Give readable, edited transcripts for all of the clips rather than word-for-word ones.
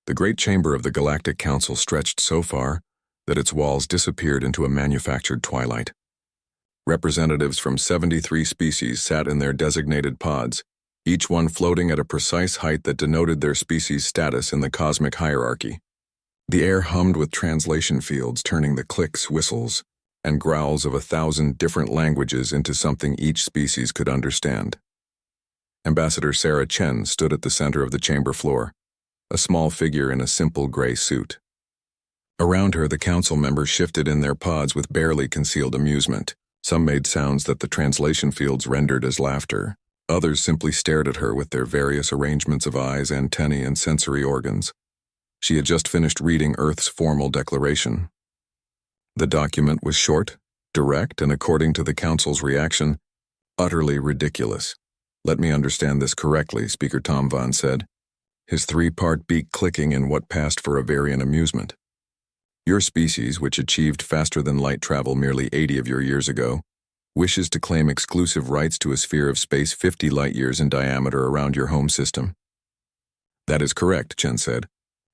The great chamber of the Galactic Council stretched so far that its walls disappeared into a manufactured twilight. Representatives from 73 species sat in their designated pods, each one floating at a precise height that denoted their species' status in the cosmic hierarchy. The air hummed with translation fields, turning the clicks, whistles, and growls of 1,000 different languages into something each species could understand. Ambassador Sarah Chen stood at the center of the chamber floor, a small figure in a simple gray suit. Around her, the council members shifted in their pods with barely concealed amusement. Some made sounds that the translation fields rendered as laughter. Others simply stared at her with their various arrangements of eyes, antennae, and sensory organs. She had just finished reading Earth's formal declaration. The document was short, direct, and according to the council's reaction, utterly ridiculous. "Let me understand this correctly," Speaker Tom Von said, his three-part beak clicking in what passed for a variant amusement. "Your species, which achieved faster-than-light travel merely 80 of your years ago, wishes to claim exclusive rights to a sphere of space 50 light-years in diameter around your home system." "That is correct," Chen said.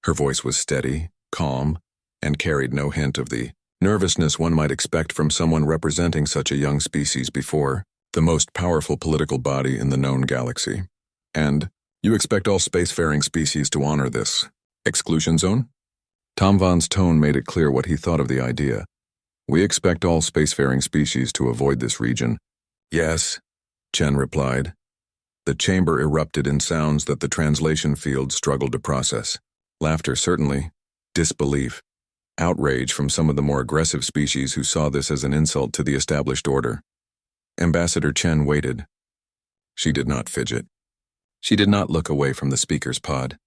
Her voice was steady, calm, and carried no hint of the nervousness one might expect from someone representing such a young species before the most powerful political body in the known galaxy. "And you expect all spacefaring species to honor this exclusion zone?" Tom Von's tone made it clear what he thought of the idea. "We expect all spacefaring species to avoid this region." "Yes," Chen replied. The chamber erupted in sounds that the translation field struggled to process. Laughter, certainly. Disbelief. Outrage from some of the more aggressive species who saw this as an insult to the established order. Ambassador Chen waited. She did not fidget. She did not look away from the speaker's pod.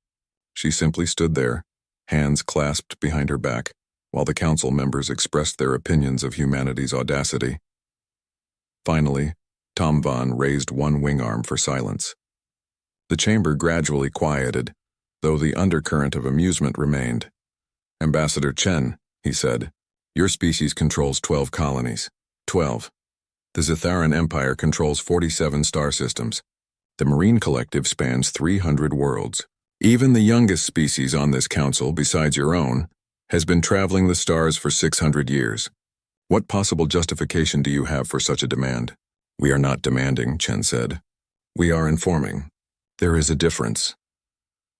She simply stood there, hands clasped behind her back, while the council members expressed their opinions of humanity's audacity. Finally, Tom Von raised one wing arm for silence. The chamber gradually quieted, though the undercurrent of amusement remained. "Ambassador Chen," he said, "your species controls 12 colonies. 12. The Zitharan Empire controls 47 star systems. The Marine Collective spans 300 worlds. Even the youngest species on this council, besides your own, has been traveling the stars for 600 years. What possible justification do you have for such a demand?" "We are not demanding," Chen said. "We are informing. There is a difference."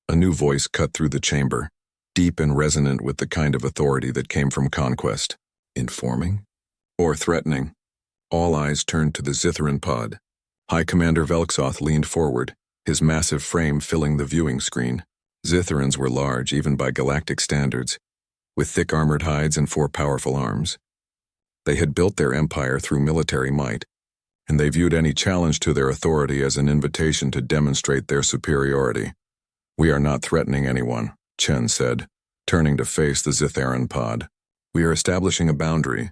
A new voice cut through the chamber, deep and resonant with the kind of authority that came from conquest. Informing? Or threatening? All eyes turned to the Zitharan pod. High Commander Velksoth leaned forward, his massive frame filling the viewing screen. Zitharans were large, even by galactic standards, with thick armored hides and 4 powerful arms. They had built their empire through military might, and they viewed any challenge to their authority as an invitation to demonstrate their superiority. "We are not threatening anyone," Chen said, turning to face the Zitharan pod. "We are establishing a boundary."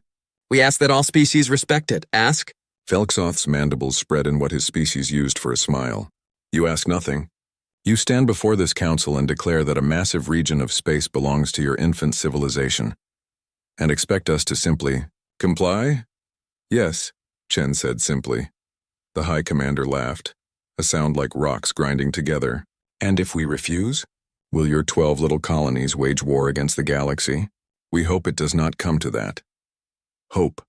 "We ask that all species respect it. Ask?" Velksoth's mandibles spread in what his species used for a smile. "You ask nothing. You stand before this council and declare that a massive region of space belongs to your infant civilization, and expect us to simply comply?" "Yes," Chen said simply. The High Commander laughed, a sound like rocks grinding together. "And if we refuse? Will your 12 little colonies wage war against the galaxy? We hope it does not come to that." "Hope."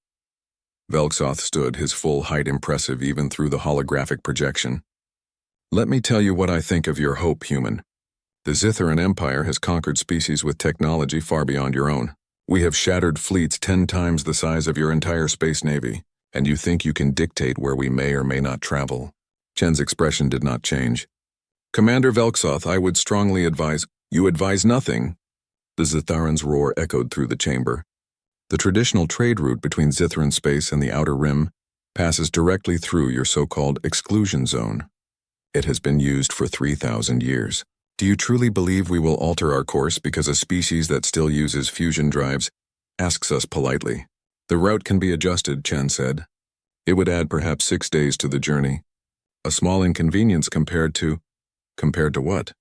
Velksoth stood, his full height impressive even through the holographic projection. "Let me tell you what I think of your hope, human. The Zitharan Empire has conquered species with technology far beyond your own. We have shattered fleets 10 times the size of your entire space navy, and you think you can dictate where we may or may not travel." Chen's expression did not change. "Commander Velksoth, I would strongly advise—" "You advise nothing." The Zitharan's roar echoed through the chamber. "The traditional trade route between Zitharan space and the Outer Rim passes directly through your so-called exclusion zone. It has been used for 3,000 years. Do you truly believe we will alter our course because a species that still uses fusion drives asks us politely?" "The route can be adjusted," Chen said. "It would add perhaps 6 days to the journey. A small inconvenience compared to—" "Compared to what?"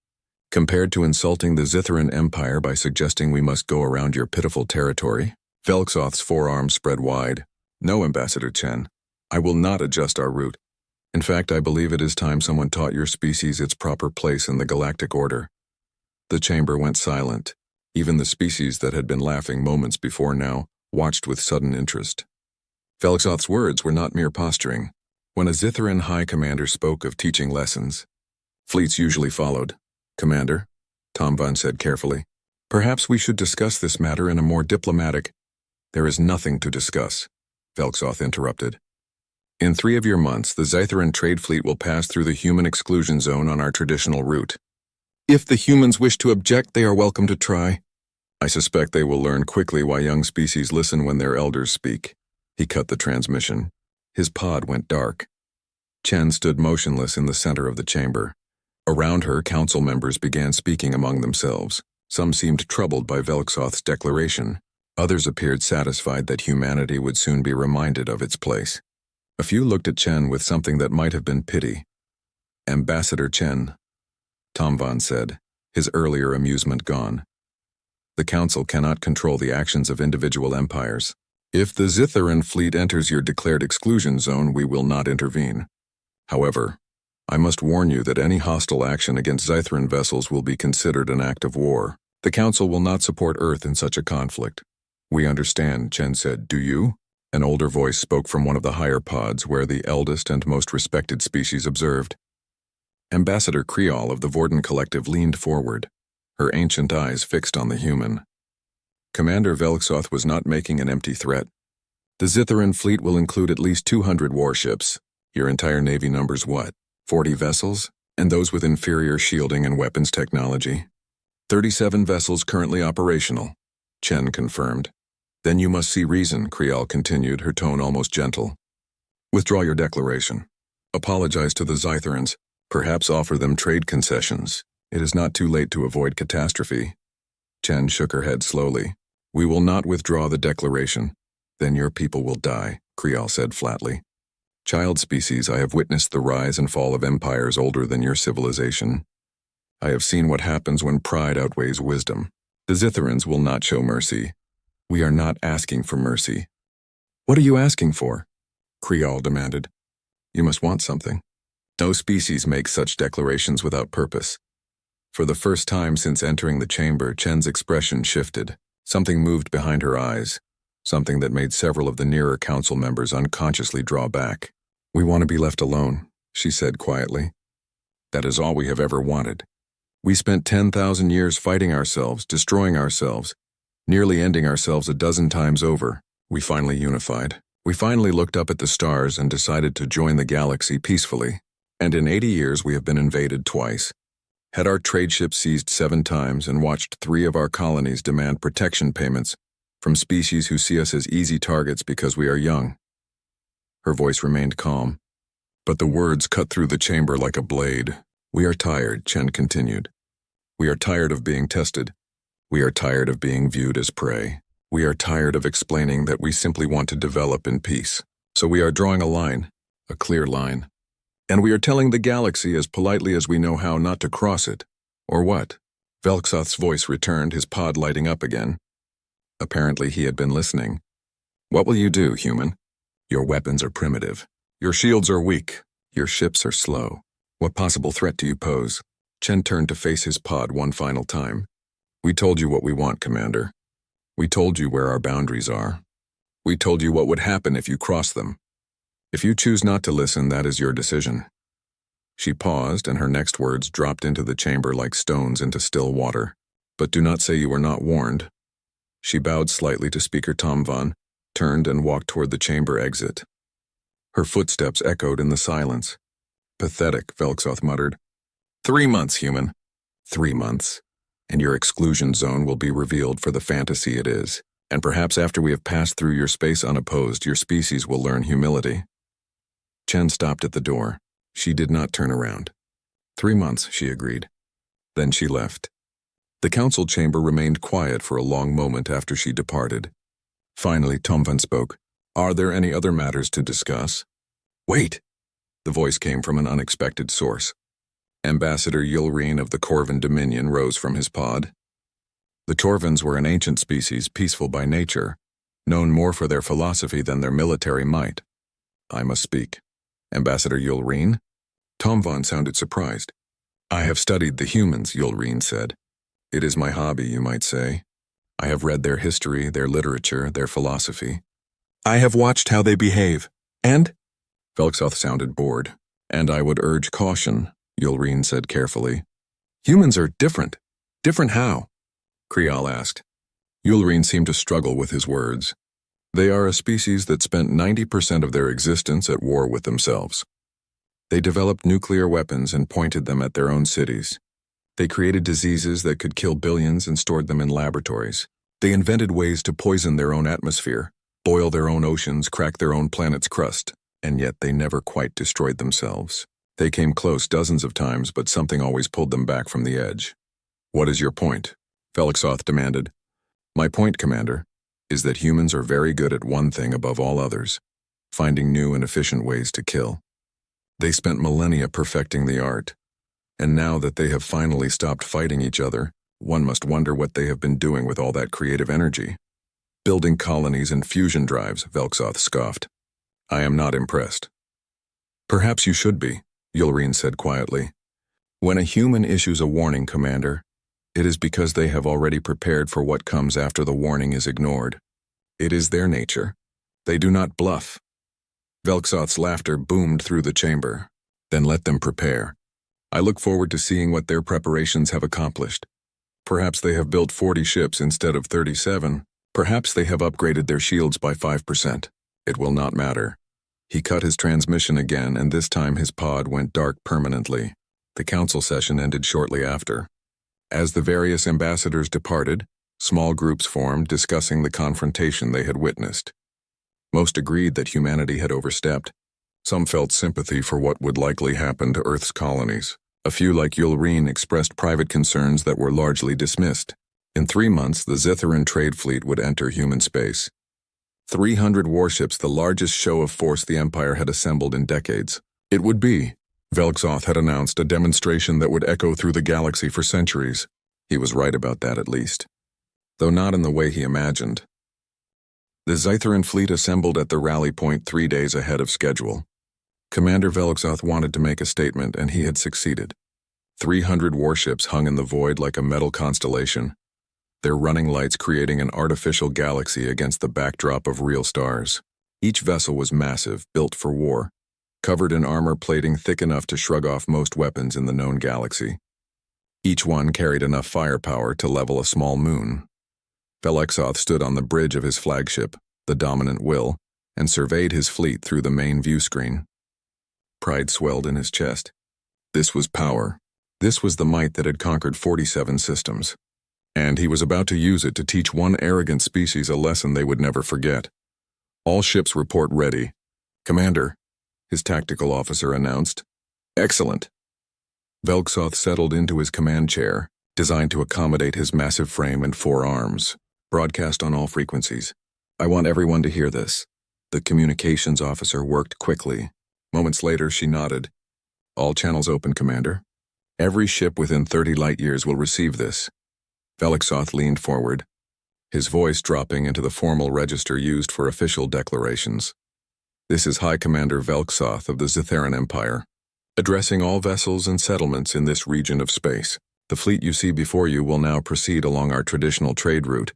"Compared to insulting the Zitharan Empire by suggesting we must go around your pitiful territory." Velksoth's forearms spread wide. "No, Ambassador Chen. I will not adjust our route. In fact, I believe it is time someone taught your species its proper place in the galactic order." The chamber went silent. Even the species that had been laughing moments before now watched with sudden interest. Velxoth's words were not mere posturing. When a Zitharan High Commander spoke of teaching lessons, fleets usually followed. "Commander," Tomvan said carefully, "perhaps we should discuss this matter in a more diplomatic—" "There is nothing to discuss," Velxoth interrupted. "In 3 of your months, the Zitharan trade fleet will pass through the human exclusion zone on our traditional route. If the humans wish to object, they are welcome to try. I suspect they will learn quickly why young species listen when their elders speak." He cut the transmission. His pod went dark. Chen stood motionless in the center of the chamber. Around her, council members began speaking among themselves. Some seemed troubled by Velxoth's declaration. Others appeared satisfied that humanity would soon be reminded of its place. A few looked at Chen with something that might have been pity. "Ambassador Chen," Tomvan said, his earlier amusement gone. "The council cannot control the actions of individual empires. If the Zitharan fleet enters your declared exclusion zone, we will not intervene. However, I must warn you that any hostile action against Zitharan vessels will be considered an act of war. The council will not support Earth in such a conflict." "We understand," Chen said. "Do you?" An older voice spoke from one of the higher pods where the eldest and most respected species observed. Ambassador Creole of the Vorden Collective leaned forward, her ancient eyes fixed on the human. Commander Velxoth was not making an empty threat. "The Zitharan fleet will include at least 200 warships. Your entire navy numbers what? 40 vessels? And those with inferior shielding and weapons technology?" 37 vessels currently operational, Chen confirmed. "Then you must see reason," Creole continued, her tone almost gentle. "Withdraw your declaration. Apologize to the Zitharans. Perhaps offer them trade concessions. It is not too late to avoid catastrophe." Chen shook her head slowly. "We will not withdraw the declaration. Then your people will die," Creole said flatly. "Child species, I have witnessed the rise and fall of empires older than your civilization. I have seen what happens when pride outweighs wisdom. The Zitharans will not show mercy. We are not asking for mercy." "What are you asking for?" Creole demanded. "You must want something. No species makes such declarations without purpose." For the first time since entering the chamber, Chen's expression shifted. Something moved behind her eyes, something that made several of the nearer council members unconsciously draw back. "We want to be left alone," she said quietly. "That is all we have ever wanted. We spent 10,000 years fighting ourselves, destroying ourselves, nearly ending ourselves a dozen times over. We finally unified. We finally looked up at the stars and decided to join the galaxy peacefully. And in 80 years we have been invaded twice. Had our trade ships seized 7 times and watched 3 of our colonies demand protection payments from species who see us as easy targets because we are young." Her voice remained calm, but the words cut through the chamber like a blade. "We are tired," Chen continued. "We are tired of being tested. We are tired of being viewed as prey. We are tired of explaining that we simply want to develop in peace. So we are drawing a line, a clear line. And we are telling the galaxy as politely as we know how not to cross it. Or what?" Velxoth's voice returned, his pod lighting up again. Apparently he had been listening. "What will you do, human? Your weapons are primitive. Your shields are weak. Your ships are slow. What possible threat do you pose?" Chen turned to face his pod one final time. "We told you what we want, Commander. We told you where our boundaries are. We told you what would happen if you crossed them. If you choose not to listen, that is your decision." She paused, and her next words dropped into the chamber like stones into still water. "But do not say you were not warned." She bowed slightly to Speaker Tomvan, turned and walked toward the chamber exit. Her footsteps echoed in the silence. "Pathetic," Velxoth muttered. 3 months, human. 3 months. And your exclusion zone will be revealed for the fantasy it is. And perhaps after we have passed through your space unopposed, your species will learn humility." Chen stopped at the door. She did not turn around. 3 months, she agreed. Then she left. The council chamber remained quiet for a long moment after she departed. Finally, Tomvan spoke. "Are there any other matters to discuss?" "Wait!" The voice came from an unexpected source. Ambassador Yulreen of the Corvan Dominion rose from his pod. The Torvans were an ancient species, peaceful by nature, known more for their philosophy than their military might. "I must speak." "Ambassador Yulreen?" Tomvan sounded surprised. "I have studied the humans," Yulreen said. It is my hobby, you might say. I have read their history, their literature, their philosophy. I have watched how they behave. And? Velksoth sounded bored. And I would urge caution, Yulreen said carefully. Humans are different. Different how? Krial asked. Yulreen seemed to struggle with his words. They are a species that spent 90% of their existence at war with themselves. They developed nuclear weapons and pointed them at their own cities. They created diseases that could kill billions and stored them in laboratories. They invented ways to poison their own atmosphere, boil their own oceans, crack their own planet's crust, and yet they never quite destroyed themselves. They came close dozens of times, but something always pulled them back from the edge. What is your point? Velksoth demanded. My point, Commander, is that humans are very good at one thing above all others, finding new and efficient ways to kill. They spent millennia perfecting the art, and now that they have finally stopped fighting each other, one must wonder what they have been doing with all that creative energy. Building colonies and fusion drives, Velksoth scoffed. I am not impressed. Perhaps you should be, Yulreen said quietly. When a human issues a warning, Commander, it is because they have already prepared for what comes after the warning is ignored. It is their nature. They do not bluff. Velksoth's laughter boomed through the chamber. Then let them prepare. I look forward to seeing what their preparations have accomplished. Perhaps they have built 40 ships instead of 37. Perhaps they have upgraded their shields by 5%. It will not matter. He cut his transmission again, and this time his pod went dark permanently. The council session ended shortly after. As the various ambassadors departed, small groups formed discussing the confrontation they had witnessed. Most agreed that humanity had overstepped. Some felt sympathy for what would likely happen to Earth's colonies. A few, like Yulreen, expressed private concerns that were largely dismissed. In 3 months, the Zitharan trade fleet would enter human space. 300 warships, the largest show of force the Empire had assembled in decades. It would be, Velksoth had announced, a demonstration that would echo through the galaxy for centuries. He was right about that, at least. Though not in the way he imagined. The Zitharan fleet assembled at the rally point 3 days ahead of schedule. Commander Velksoth wanted to make a statement, and he had succeeded. 300 warships hung in the void like a metal constellation, their running lights creating an artificial galaxy against the backdrop of real stars. Each vessel was massive, built for war, covered in armor plating thick enough to shrug off most weapons in the known galaxy. Each one carried enough firepower to level a small moon. Velksoth stood on the bridge of his flagship, the Dominant Will, and surveyed his fleet through the main view screen. Pride swelled in his chest. This was power. This was the might that had conquered 47 systems. And he was about to use it to teach one arrogant species a lesson they would never forget. All ships report ready. Commander, his tactical officer announced. Excellent. Velksoth settled into his command chair, designed to accommodate his massive frame and 4 arms. Broadcast on all frequencies. I want everyone to hear this. The communications officer worked quickly. Moments later, she nodded. All channels open, Commander. Every ship within 30 light years will receive this. Velksoth leaned forward, his voice dropping into the formal register used for official declarations. This is High Commander Velksoth of the Zitharan Empire, addressing all vessels and settlements in this region of space. The fleet you see before you will now proceed along our traditional trade route,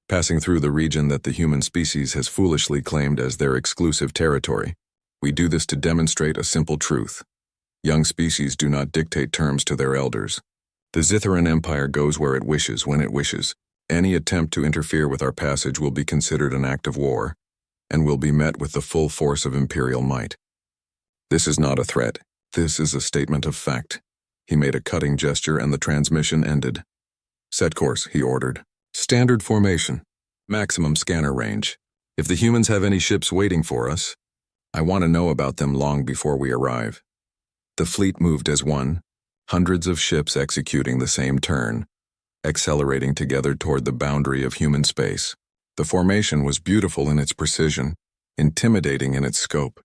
passing through the region that the human species has foolishly claimed as their exclusive territory. We do this to demonstrate a simple truth. Young species do not dictate terms to their elders. The Zitharan Empire goes where it wishes, when it wishes. Any attempt to interfere with our passage will be considered an act of war, and will be met with the full force of imperial might. This is not a threat. This is a statement of fact. He made a cutting gesture and the transmission ended. Set course, he ordered. Standard formation. Maximum scanner range. If the humans have any ships waiting for us, I want to know about them long before we arrive. The fleet moved as one, hundreds of ships executing the same turn, accelerating together toward the boundary of human space. The formation was beautiful in its precision, intimidating in its scope.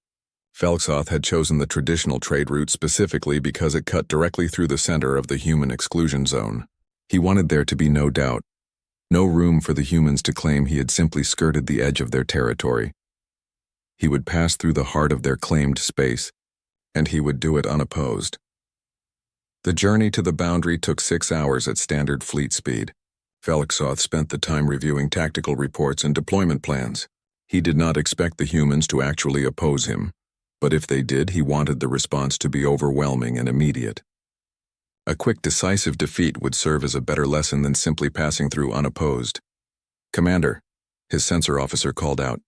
Velksoth had chosen the traditional trade route specifically because it cut directly through the center of the human exclusion zone. He wanted there to be no doubt, no room for the humans to claim he had simply skirted the edge of their territory. He would pass through the heart of their claimed space, and he would do it unopposed. The journey to the boundary took 6 hours at standard fleet speed. Velixoth spent the time reviewing tactical reports and deployment plans. He did not expect the humans to actually oppose him, but if they did, he wanted the response to be overwhelming and immediate. A quick, decisive defeat would serve as a better lesson than simply passing through unopposed. "Commander," his sensor officer called out,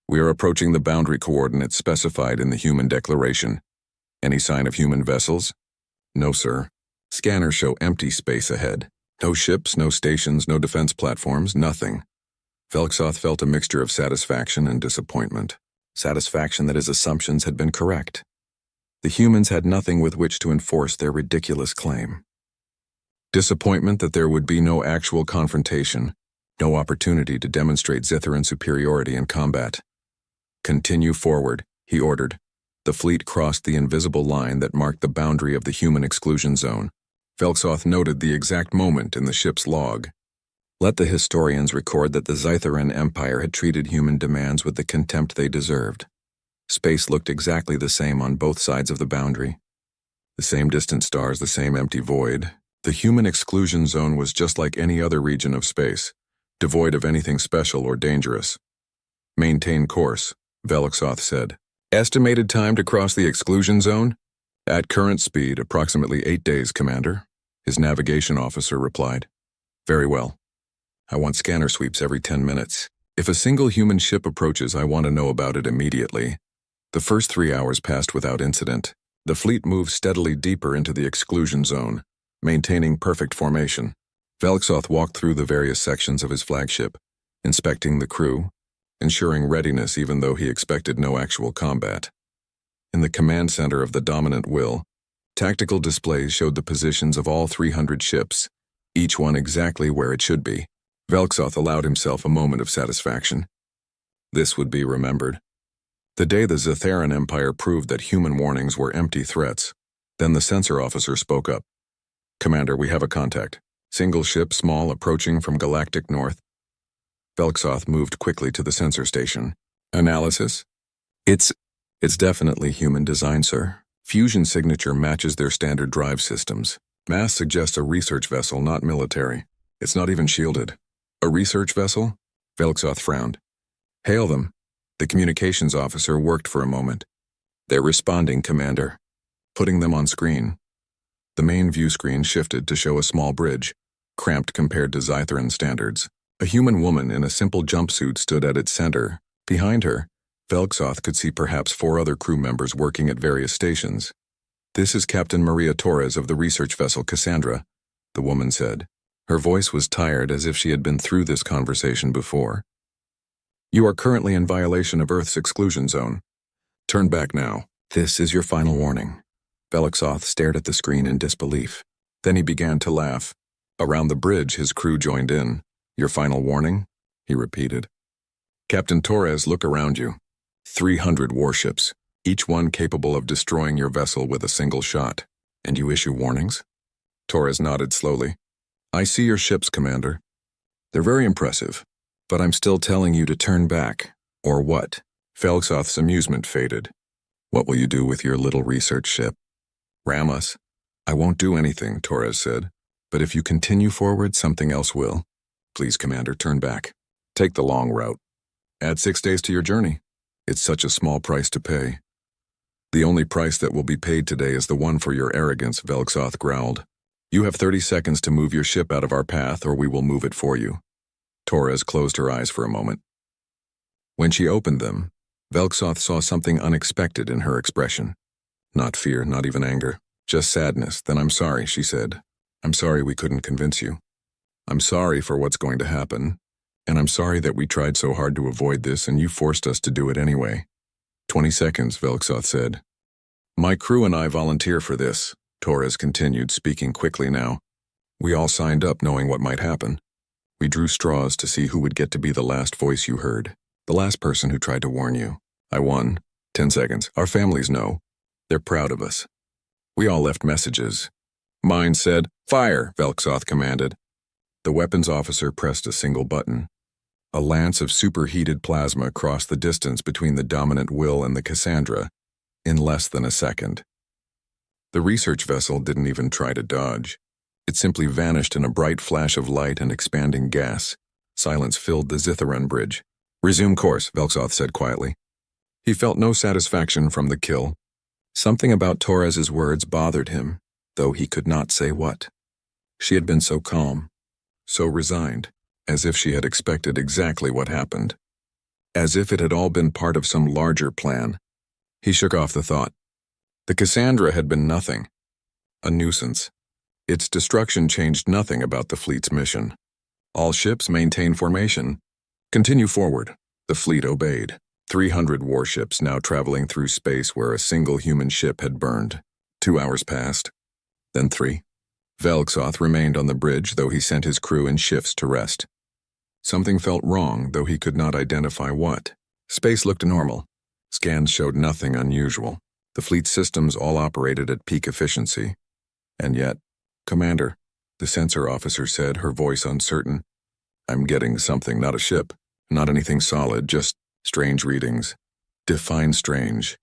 "we are approaching the boundary coordinates specified in the human declaration. Any sign of human vessels?" "No, sir. Scanners show empty space ahead. No ships, no stations, no defense platforms, nothing." Velixoth felt a mixture of satisfaction and disappointment. Satisfaction that his assumptions had been correct. The humans had nothing with which to enforce their ridiculous claim. Disappointment that there would be no actual confrontation, no opportunity to demonstrate Zitharan superiority in combat. "Continue forward," he ordered. The fleet crossed the invisible line that marked the boundary of the human exclusion zone. Velixoth noted the exact moment in the ship's log. Let the historians record that the Zitharan Empire had treated human demands with the contempt they deserved. Space looked exactly the same on both sides of the boundary. The same distant stars, the same empty void. The human exclusion zone was just like any other region of space, devoid of anything special or dangerous. "Maintain course," Velixoth said. "Estimated time to cross the exclusion zone?" "At current speed, approximately 8 days, Commander," his navigation officer replied. "Very well. I want scanner sweeps every 10 minutes. If a single human ship approaches, I want to know about it immediately." The first 3 hours passed without incident. The fleet moved steadily deeper into the exclusion zone, maintaining perfect formation. Velixoth walked through the various sections of his flagship, inspecting the crew, ensuring readiness even though he expected no actual combat. In the command center of the dominant will, tactical displays showed the positions of all 300 ships, each one exactly where it should be. Velixoth allowed himself a moment of satisfaction. This would be remembered. The day the Zitharan Empire proved that human warnings were empty threats. Then the sensor officer spoke up. "Commander, we have a contact. Single ship, small, approaching from galactic north." Velixoth moved quickly to the sensor station. "Analysis? It's definitely human design, sir. Fusion signature matches their standard drive systems. Mass suggests a research vessel, not military. It's not even shielded." "A research vessel?" Velixoth frowned. "Hail them." The communications officer worked for a moment. "They're responding, Commander." Putting them on screen. The main view screen shifted to show a small bridge, cramped compared to Zitharan standards. A human woman in a simple jumpsuit stood at its center. Behind her, Velixoth could see perhaps 4 other crew members working at various stations. "This is Captain Maria Torres of the research vessel Cassandra," the woman said. Her voice was tired, as if she had been through this conversation before. "You are currently in violation of Earth's exclusion zone. Turn back now. This is your final warning." Velixoth stared at the screen in disbelief. Then he began to laugh. Around the bridge, his crew joined in. "Your final warning?" he repeated. "Captain Torres, look around you. 300 warships, each one capable of destroying your vessel with a single shot. And you issue warnings?" Torres nodded slowly. "I see your ships, Commander. They're very impressive, but I'm still telling you to turn back. Or what?" Velixoth's amusement faded. "What will you do with your little research ship? Ram us?" "I won't do anything," Torres said. "But if you continue forward, something else will. Please, Commander, turn back. Take the long route. Add 6 days to your journey. It's such a small price to pay." "The only price that will be paid today is the one for your arrogance," Velixoth growled. "You have 30 seconds to move your ship out of our path, or we will move it for you." Torres closed her eyes for a moment. When she opened them, Velixoth saw something unexpected in her expression. Not fear, not even anger, just sadness. "Then I'm sorry," she said. "I'm sorry we couldn't convince you. I'm sorry for what's going to happen, and I'm sorry that we tried so hard to avoid this and you forced us to do it anyway." 20 seconds, Velixoth said. "My crew and I volunteer for this," Torres continued, speaking quickly now. "We all signed up knowing what might happen. We drew straws to see who would get to be the last voice you heard, the last person who tried to warn you. I won. 10 seconds. Our families know. They're proud of us. We all left messages. Mine said, 'Fire,' Velixoth commanded. The weapons officer pressed a single button. A lance of superheated plasma crossed the distance between the dominant will and the Cassandra in less than a second. The research vessel didn't even try to dodge. It simply vanished in a bright flash of light and expanding gas. Silence filled the Zitharan bridge. "Resume course," Velxoth said quietly. He felt no satisfaction from the kill. Something about Torres's words bothered him, though he could not say what. She had been so calm, so resigned, as if she had expected exactly what happened. As if it had all been part of some larger plan. He shook off the thought. The Cassandra had been nothing. A nuisance. Its destruction changed nothing about the fleet's mission. All ships maintain formation. Continue forward. The fleet obeyed. 300 warships now traveling through space where a single human ship had burned. 2 hours passed. Then 3. Velxoth remained on the bridge, though he sent his crew in shifts to rest. Something felt wrong, though he could not identify what. Space looked normal. Scans showed nothing unusual. The fleet systems all operated at peak efficiency. And yet, "Commander," the sensor officer said, her voice uncertain, "I'm getting something, not a ship. Not anything solid, just strange readings." "Define strange."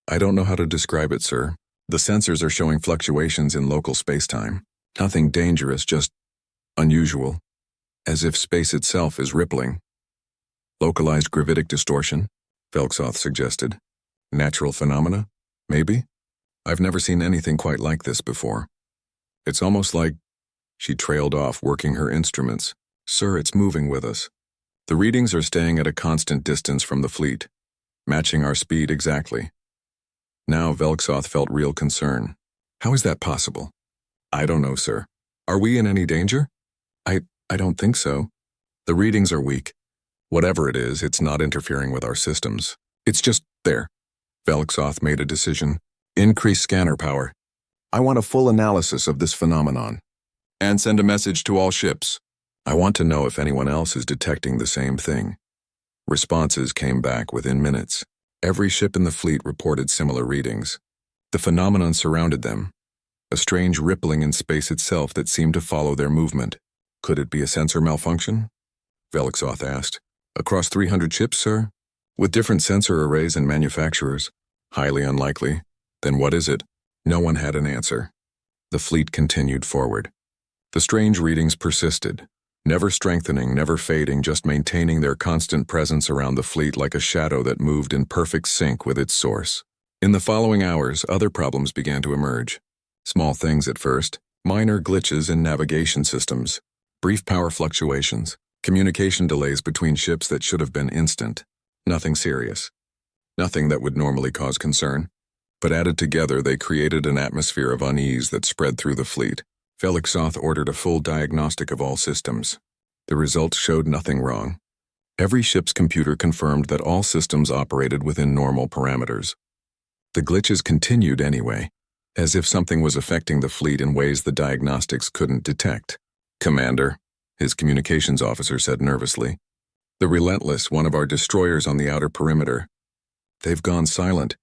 "I don't know how to describe it, sir. The sensors are showing fluctuations in local spacetime. Nothing dangerous, just unusual. As if space itself is rippling." "Localized gravitic distortion," Velxoth suggested. "Natural phenomena? Maybe? I've never seen anything quite like this before. It's almost like..." She trailed off, working her instruments. "Sir, it's moving with us. The readings are staying at a constant distance from the fleet, matching our speed exactly." Now Velxoth felt real concern. "How is that possible?" "I don't know, sir. Are we in any danger?" I don't think so. The readings are weak. Whatever it is, it's not interfering with our systems. It's just there." Velxoth made a decision. "Increase scanner power. I want a full analysis of this phenomenon. And send a message to all ships. I want to know if anyone else is detecting the same thing." Responses came back within minutes. Every ship in the fleet reported similar readings. The phenomenon surrounded them, a strange rippling in space itself that seemed to follow their movement. "Could it be a sensor malfunction?" Velxoth asked. "Across 300 ships, sir? With different sensor arrays and manufacturers? Highly unlikely. Then what is it?" No one had an answer. The fleet continued forward. The strange readings persisted, never strengthening, never fading, just maintaining their constant presence around the fleet like a shadow that moved in perfect sync with its source. In the following hours, other problems began to emerge. Small things at first, minor glitches in navigation systems, brief power fluctuations, communication delays between ships that should have been instant. Nothing serious. Nothing that would normally cause concern. But added together, they created an atmosphere of unease that spread through the fleet. Velxoth ordered a full diagnostic of all systems. The results showed nothing wrong. Every ship's computer confirmed that all systems operated within normal parameters. The glitches continued anyway, as if something was affecting the fleet in ways the diagnostics couldn't detect. "Commander," his communications officer said nervously, "the Relentless, one of our destroyers on the outer perimeter. They've gone silent."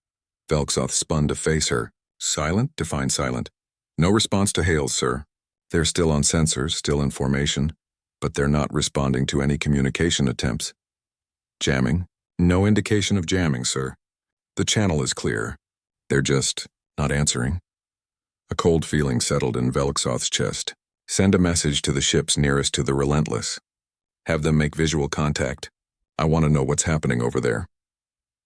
Velxoth spun to face her. "Silent? Define silent." "No response to hails, sir. They're still on sensors, still in formation, but they're not responding to any communication attempts." "Jamming?" "No indication of jamming, sir. The channel is clear. They're just not answering." A cold feeling settled in Velxoth's chest. "Send a message to the ships nearest to the Relentless. Have them make visual contact. I want to know what's happening over there."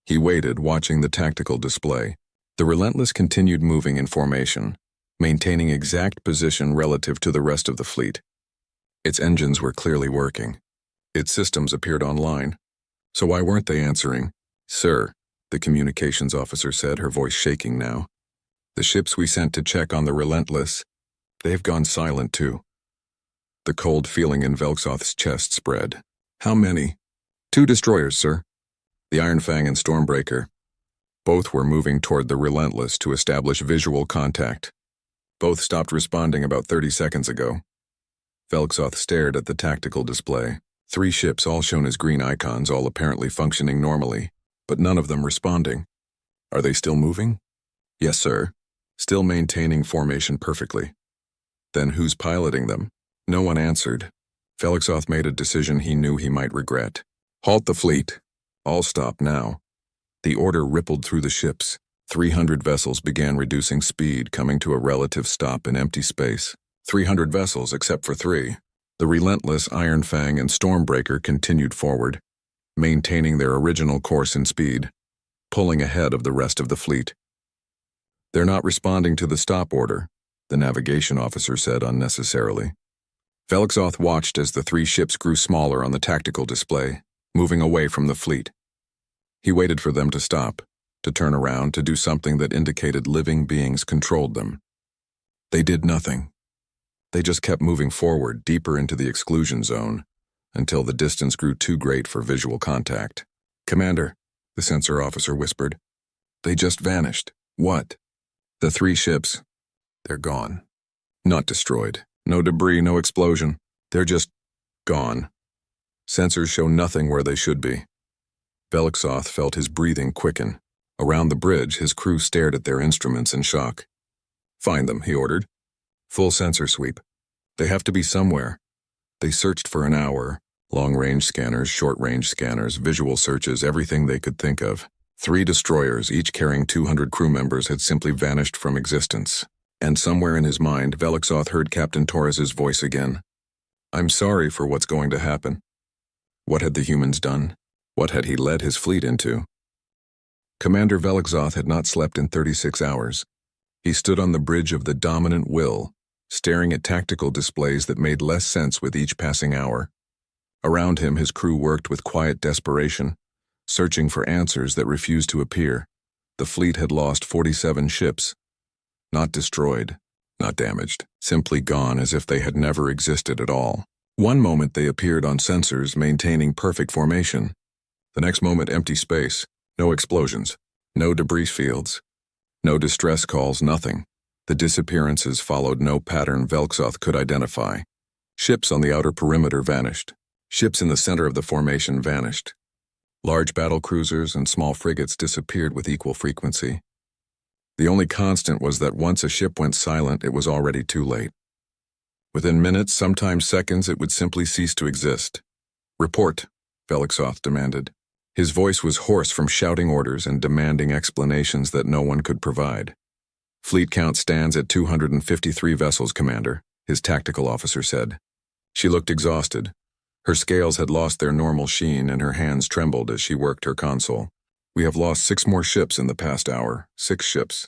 He waited, watching the tactical display. The Relentless continued moving in formation, maintaining exact position relative to the rest of the fleet. Its engines were clearly working. Its systems appeared online. So why weren't they answering? "Sir," the communications officer said, her voice shaking now. "The ships we sent to check on the Relentless, they've gone silent too." The cold feeling in Velxoth's chest spread. "How many?" "2 destroyers, sir. The Iron Fang and Stormbreaker. Both were moving toward the Relentless to establish visual contact. Both stopped responding about 30 seconds ago." Velxoth stared at the tactical display. 3 ships, all shown as green icons, all apparently functioning normally, but none of them responding. "Are they still moving?" "Yes, sir. Still maintaining formation perfectly." "Then who's piloting them?" No one answered. Velxoth made a decision he knew he might regret. "Halt the fleet. All stop now." The order rippled through the ships. 300 vessels began reducing speed, coming to a relative stop in empty space. 300 vessels except for 3. The relentless Iron Fang and Stormbreaker continued forward, maintaining their original course and speed, pulling ahead of the rest of the fleet. "They're not responding to the stop order," the navigation officer said unnecessarily. Velixoth watched as the 3 ships grew smaller on the tactical display, moving away from the fleet. He waited for them to stop, to turn around, to do something that indicated living beings controlled them. They did nothing. They just kept moving forward, deeper into the exclusion zone, until the distance grew too great for visual contact. "Commander," the sensor officer whispered. "They just vanished." "What?" "The 3 ships. They're gone. Not destroyed. No debris, no explosion. They're just gone. Sensors show nothing where they should be." Velixoth felt his breathing quicken. Around the bridge, his crew stared at their instruments in shock. "Find them," he ordered. "Full sensor sweep. They have to be somewhere." They searched for an hour. Long-range scanners, short-range scanners, visual searches, everything they could think of. 3 destroyers, each carrying 200 crew members, had simply vanished from existence. And somewhere in his mind, Velixoth heard Captain Torres's voice again. "I'm sorry for what's going to happen." What had the humans done? What had he led his fleet into? Commander Velixoth had not slept in 36 hours. He stood on the bridge of the dominant will, staring at tactical displays that made less sense with each passing hour. Around him, his crew worked with quiet desperation, searching for answers that refused to appear. The fleet had lost 47 ships. Not destroyed, not damaged, simply gone as if they had never existed at all. One moment they appeared on sensors, maintaining perfect formation. The next moment, empty space, no explosions, no debris fields, no distress calls, nothing. The disappearances followed no pattern Velixoth could identify. Ships on the outer perimeter vanished. Ships in the center of the formation vanished. Large battle cruisers and small frigates disappeared with equal frequency. The only constant was that once a ship went silent, it was already too late. Within minutes, sometimes seconds, it would simply cease to exist. "Report," Velixoth demanded. His voice was hoarse from shouting orders and demanding explanations that no one could provide. "Fleet count stands at 253 vessels, Commander," his tactical officer said. She looked exhausted. Her scales had lost their normal sheen and her hands trembled as she worked her console. "We have lost 6 more ships in the past hour. 6 ships.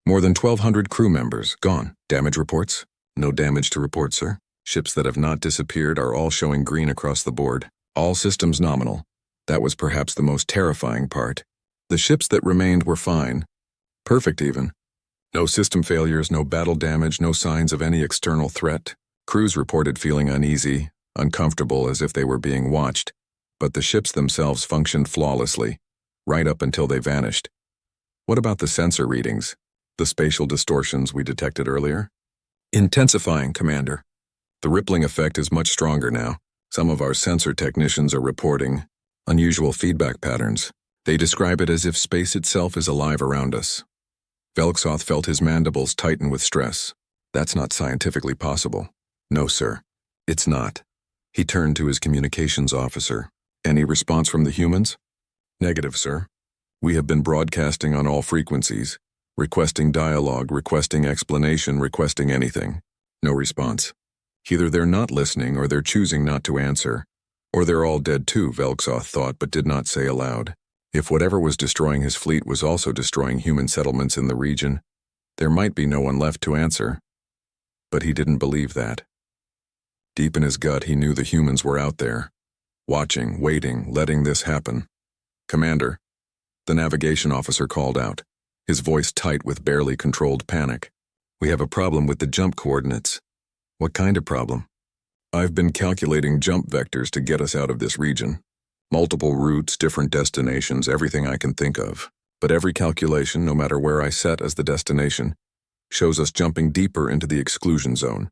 More than 1,200 crew members, gone. Damage reports?" "No damage to report, sir. Ships that have not disappeared are all showing green across the board. All systems nominal." That was perhaps the most terrifying part. The ships that remained were fine. Perfect even. No system failures, no battle damage, no signs of any external threat. Crews reported feeling uneasy, uncomfortable, as if they were being watched. But the ships themselves functioned flawlessly, right up until they vanished. What about the sensor readings? The spatial distortions we detected earlier? "Intensifying, Commander. The rippling effect is much stronger now. Some of our sensor technicians are reporting unusual feedback patterns. They describe it as if space itself is alive around us." Velixoth felt his mandibles tighten with stress. "That's not scientifically possible." "No, sir. It's not." He turned to his communications officer. "Any response from the humans?" "Negative, sir. We have been broadcasting on all frequencies, requesting dialogue, requesting explanation, requesting anything. No response. Either they're not listening or they're choosing not to answer. Or they're all dead too," Velixoth thought but did not say aloud. If whatever was destroying his fleet was also destroying human settlements in the region, there might be no one left to answer. But he didn't believe that. Deep in his gut, he knew the humans were out there, watching, waiting, letting this happen. "Commander," the navigation officer called out, his voice tight with barely controlled panic. "We have a problem with the jump coordinates." "What kind of problem?" "I've been calculating jump vectors to get us out of this region. Multiple routes, different destinations, everything I can think of. But every calculation, no matter where I set as the destination, shows us jumping deeper into the exclusion zone."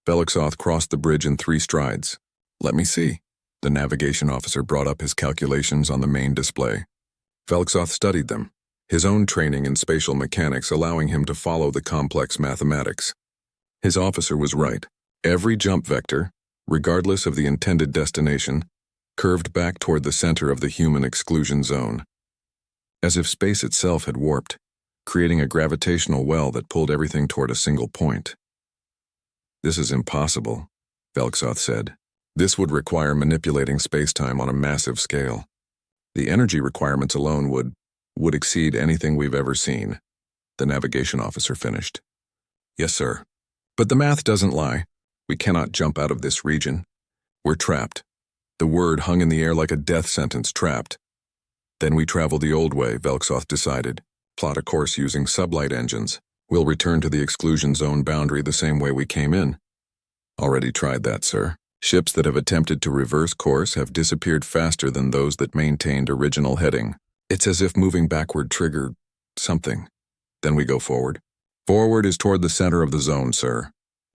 Velixoth crossed the bridge in 3 strides. "Let me see." The navigation officer brought up his calculations on the main display. Velixoth studied them, his own training in spatial mechanics allowing him to follow the complex mathematics. His officer was right. Every jump vector, regardless of the intended destination, curved back toward the center of the human exclusion zone. as if space itself had warped, creating a gravitational well that pulled everything toward a single point. "This is impossible," Velksoth said. "This would require manipulating spacetime on a massive scale. The energy requirements alone would exceed anything we've ever seen," the navigation officer finished. "Yes, sir. But the math doesn't lie. We cannot jump out of this region. We're trapped." The word hung in the air like a death sentence, trapped. "Then we travel the old way," Velksoth decided. "Plot a course using sublight engines. We'll return to the exclusion zone boundary the same way we came in." "Already tried that, sir. Ships that have attempted to reverse course have disappeared faster than those that maintained original heading. It's as if moving backward triggered something. Then we go forward." "Forward is toward the center of the zone, sir."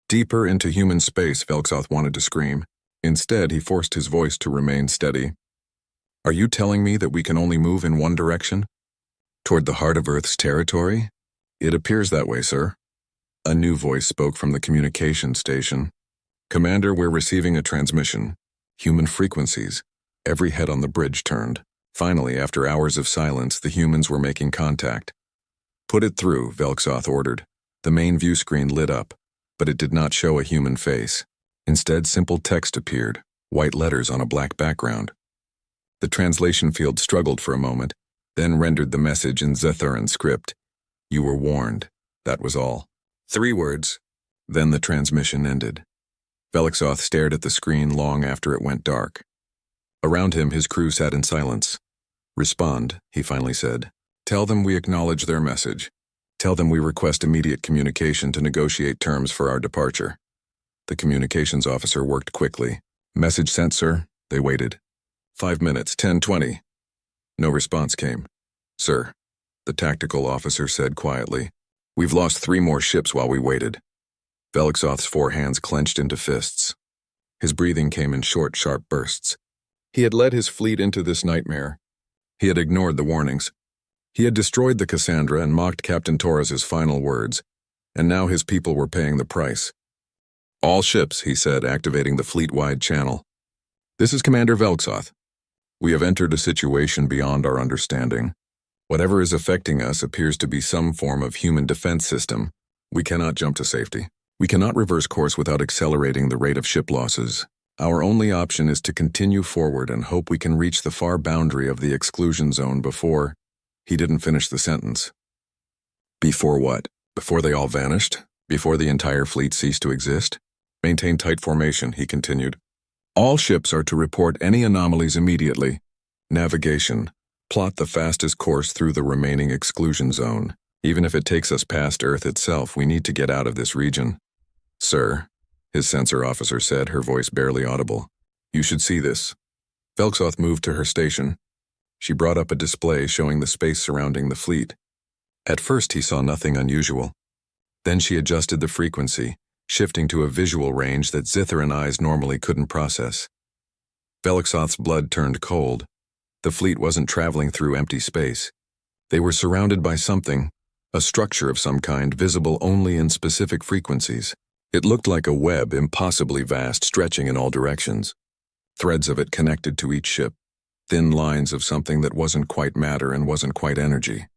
Deeper into human space, Velksoth wanted to scream. Instead, he forced his voice to remain steady. "Are you telling me that we can only move in one direction? Toward the heart of Earth's territory? It appears that way, sir." A new voice spoke from the communication station. "Commander, we're receiving a transmission. Human frequencies." Every head on the bridge turned. Finally, after hours of silence, the humans were making contact. "Put it through," Velksoth ordered. The main view screen lit up, but it did not show a human face. Instead, simple text appeared, white letters on a black background. The translation field struggled for a moment, then rendered the message in Zitharan script. "You were warned." That was all. 3 words. Then the transmission ended. Velksoth stared at the screen long after it went dark. Around him, his crew sat in silence. "Respond," he finally said. "Tell them we acknowledge their message. Tell them we request immediate communication to negotiate terms for our departure." The communications officer worked quickly. "Message sent, sir." They waited. 5 minutes, 10:20. No response came. "Sir," the tactical officer said quietly, "we've lost 3 more ships while we waited." Velksoth's 4 hands clenched into fists. His breathing came in short, sharp bursts. He had led his fleet into this nightmare. He had ignored the warnings. He had destroyed the Cassandra and mocked Captain Torres's final words, and now his people were paying the price. "All ships," he said, activating the fleet-wide channel. "This is Commander Velksoth. We have entered a situation beyond our understanding. Whatever is affecting us appears to be some form of human defense system. We cannot jump to safety. We cannot reverse course without accelerating the rate of ship losses. Our only option is to continue forward and hope we can reach the far boundary of the exclusion zone before—" He didn't finish the sentence. "Before what? Before they all vanished? Before the entire fleet ceased to exist? Maintain tight formation," he continued. "All ships are to report any anomalies immediately. Navigation. Plot the fastest course through the remaining exclusion zone. Even if it takes us past Earth itself, we need to get out of this region." "Sir," his sensor officer said, her voice barely audible. "You should see this." Velksoth moved to her station. She brought up a display showing the space surrounding the fleet. At first he saw nothing unusual. Then she adjusted the frequency, shifting to a visual range that Zitharan eyes normally couldn't process. Velksoth's blood turned cold. The fleet wasn't traveling through empty space. They were surrounded by something, a structure of some kind visible only in specific frequencies. It looked like a web impossibly vast, stretching in all directions. Threads of it connected to each ship. Thin lines of something that wasn't quite matter and wasn't quite energy.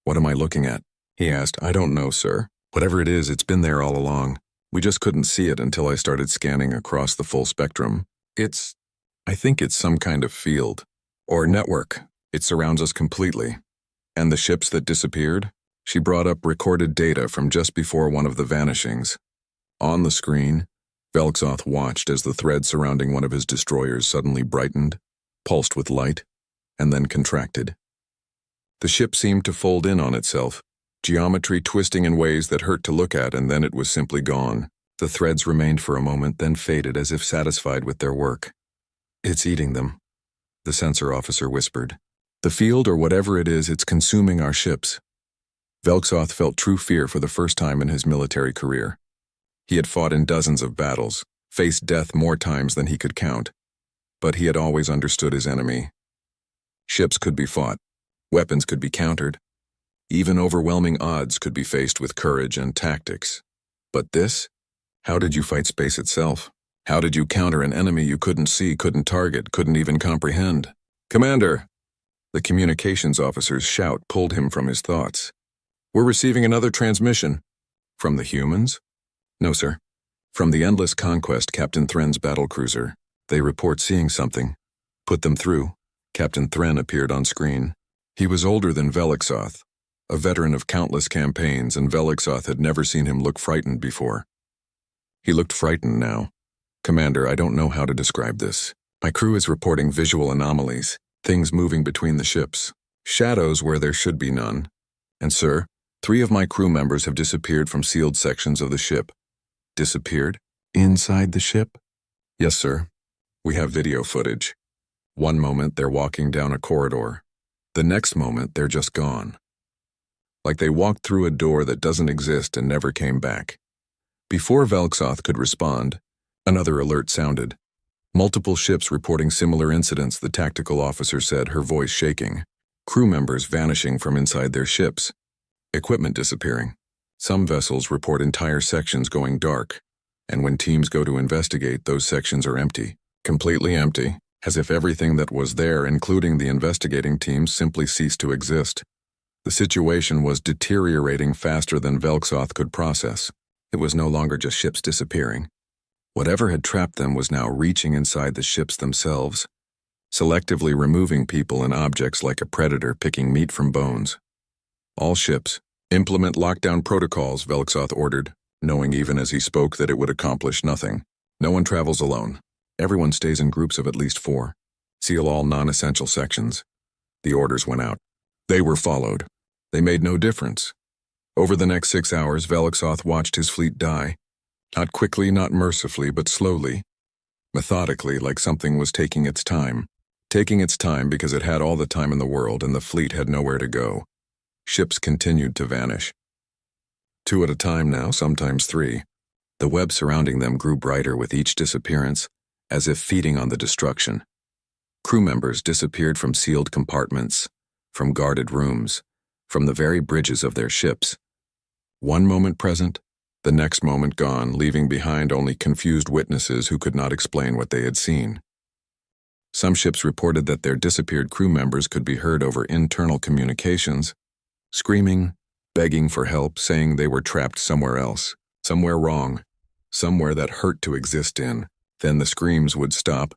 "What am I looking at?" he asked. "I don't know, sir. Whatever it is, it's been there all along. We just couldn't see it until I started scanning across the full spectrum. I think it's some kind of field. Or network. It surrounds us completely. And the ships that disappeared?" She brought up recorded data from just before one of the vanishings. On the screen, Velksoth watched as the thread surrounding one of his destroyers suddenly brightened, pulsed with light, and then contracted. The ship seemed to fold in on itself, geometry twisting in ways that hurt to look at, and then it was simply gone. The threads remained for a moment, then faded as if satisfied with their work. "It's eating them," the sensor officer whispered. "The field, or whatever it is, it's consuming our ships." Velksoth felt true fear for the first time in his military career. He had fought in dozens of battles, faced death more times than he could count, but he had always understood his enemy. Ships could be fought, weapons could be countered, even overwhelming odds could be faced with courage and tactics. But this? How did you fight space itself? How did you counter an enemy you couldn't see, couldn't target, couldn't even comprehend? "Commander!" The communications officer's shout pulled him from his thoughts. "We're receiving another transmission." "From the humans?" "No, sir. From the Endless Conquest, Captain Thren's battlecruiser. They report seeing something." "Put them through." Captain Thren appeared on screen. He was older than Velixoth, a veteran of countless campaigns, and Velixoth had never seen him look frightened before. He looked frightened now. "Commander, I don't know how to describe this. My crew is reporting visual anomalies, things moving between the ships, shadows where there should be none. And sir, 3 of my crew members have disappeared from sealed sections of the ship." "Disappeared? Inside the ship?" "Yes, sir. We have video footage. One moment they're walking down a corridor. The next moment they're just gone. Like they walked through a door that doesn't exist and never came back." Before Velixoth could respond, another alert sounded. "Multiple ships reporting similar incidents," the tactical officer said, her voice shaking. "Crew members vanishing from inside their ships. Equipment disappearing. Some vessels report entire sections going dark, and when teams go to investigate, those sections are empty. Completely empty, as if everything that was there, including the investigating teams, simply ceased to exist." The situation was deteriorating faster than Velixoth could process. It was no longer just ships disappearing. Whatever had trapped them was now reaching inside the ships themselves, selectively removing people and objects like a predator picking meat from bones. "All ships, implement lockdown protocols," Velixoth ordered, knowing even as he spoke that it would accomplish nothing. "No one travels alone. Everyone stays in groups of at least 4. Seal all non-essential sections." The orders went out. They were followed. They made no difference. Over the next 6 hours, Velixoth watched his fleet die. Not quickly, not mercifully, but slowly. Methodically, like something was taking its time. Taking its time because it had all the time in the world and the fleet had nowhere to go. Ships continued to vanish. 2 at a time now, sometimes 3. The web surrounding them grew brighter with each disappearance, as if feeding on the destruction. Crew members disappeared from sealed compartments, from guarded rooms, from the very bridges of their ships. One moment present, the next moment gone, leaving behind only confused witnesses who could not explain what they had seen. Some ships reported that their disappeared crew members could be heard over internal communications, screaming, begging for help, saying they were trapped somewhere else, somewhere wrong, somewhere that hurt to exist in. Then the screams would stop,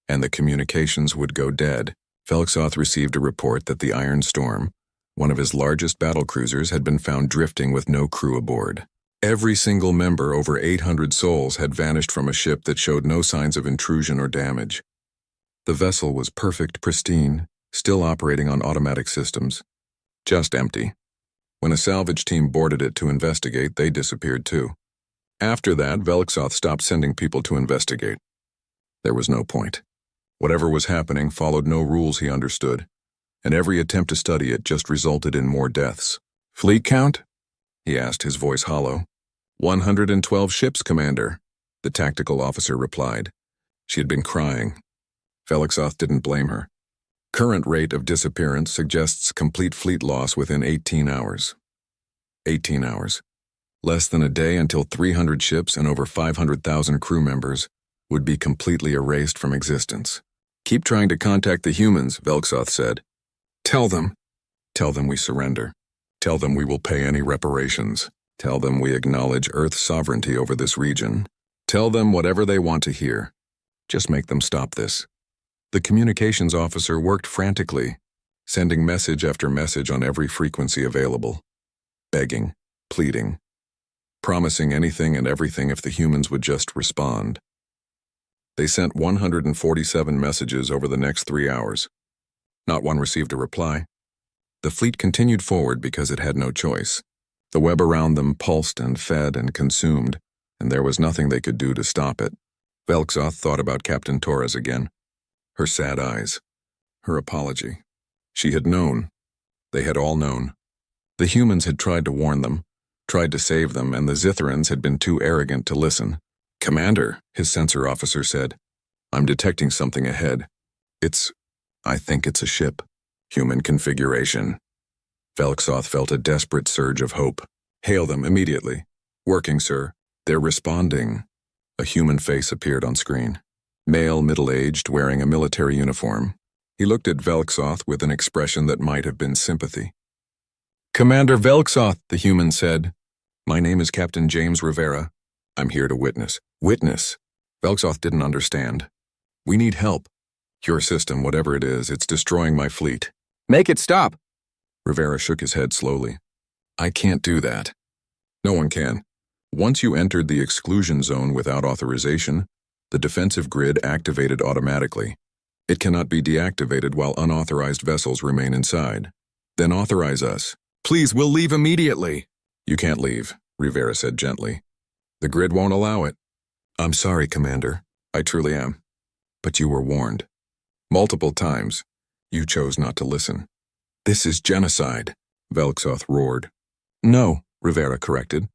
and the communications would go dead. Velixoth received a report that the Iron Storm, one of his largest battlecruisers, had been found drifting with no crew aboard. Every single member, over 800 souls, had vanished from a ship that showed no signs of intrusion or damage. The vessel was perfect, pristine, still operating on automatic systems. Just empty. When a salvage team boarded it to investigate, they disappeared too. After that, Velixoth stopped sending people to investigate. There was no point. Whatever was happening followed no rules he understood, and every attempt to study it just resulted in more deaths. "Fleet count?" he asked, his voice hollow. 112 ships, Commander," the tactical officer replied. She had been crying. Velixoth didn't blame her. Current rate of disappearance suggests complete fleet loss within 18 hours. 18 hours. Less than a day until 300 ships and over 500,000 crew members would be completely erased from existence. "Keep trying to contact the humans," Velixoth said. Tell them we surrender. Tell them we will pay any reparations. Tell them we acknowledge Earth's sovereignty over this region. Tell them whatever they want to hear. Just make them stop this." The communications officer worked frantically, sending message after message on every frequency available. Begging, pleading, promising anything and everything if the humans would just respond. They sent 147 messages over the next 3 hours. Not one received a reply. The fleet continued forward because it had no choice. The web around them pulsed and fed and consumed, and there was nothing they could do to stop it. Velixoth thought about Captain Torres again. Her sad eyes. Her apology. She had known. They had all known. The humans had tried to warn them, tried to save them, and the Zitherans had been too arrogant to listen. "Commander," his sensor officer said, "I'm detecting something ahead. I think it's a ship. Human configuration." Velixoth felt a desperate surge of hope. "Hail them immediately." "Working, sir. They're responding." A human face appeared on screen. Male, middle-aged, wearing a military uniform. He looked at Velxoth with an expression that might have been sympathy. "Commander Velxoth," the human said. "My name is Captain James Rivera. I'm here to witness." Witness? Velxoth didn't understand. "We need help. Your system, whatever it is, it's destroying my fleet." Make it stop. Rivera shook his head slowly. "I can't do that. No one can. Once you entered the exclusion zone without authorization, the defensive grid activated automatically. It cannot be deactivated while unauthorized vessels remain inside. Then authorize us." "Please, we'll leave immediately." "You can't leave," Rivera said gently. "The grid won't allow it." "I'm sorry, Commander. I truly am. But you were warned. Multiple times. You chose not to listen." "This is genocide," Velxoth roared. "No," Rivera corrected.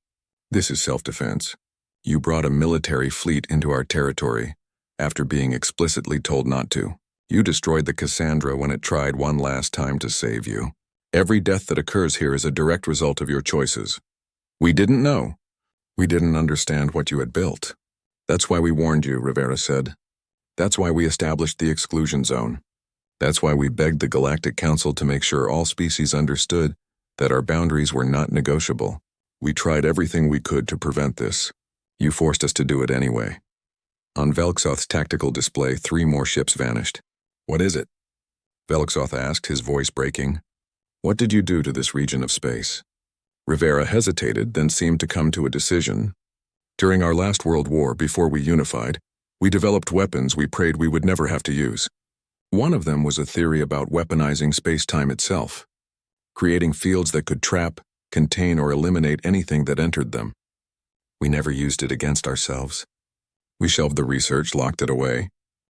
"This is self-defense. You brought a military fleet into our territory after being explicitly told not to. You destroyed the Cassandra when it tried one last time to save you. Every death that occurs here is a direct result of your choices. We didn't know. We didn't understand what you had built. That's why we warned you," Rivera said. "That's why we established the exclusion zone. That's why we begged the Galactic Council to make sure all species understood that our boundaries were not negotiable. We tried everything we could to prevent this. You forced us to do it anyway." On Velxoth's tactical display, 3 more ships vanished. "What is it?" Velxoth asked, his voice breaking. "What did you do to this region of space?" Rivera hesitated, then seemed to come to a decision. "During our last World War, before we unified, we developed weapons we prayed we would never have to use. One of them was a theory about weaponizing space-time itself, creating fields that could trap, contain, or eliminate anything that entered them. We never used it against ourselves. We shelved the research, locked it away.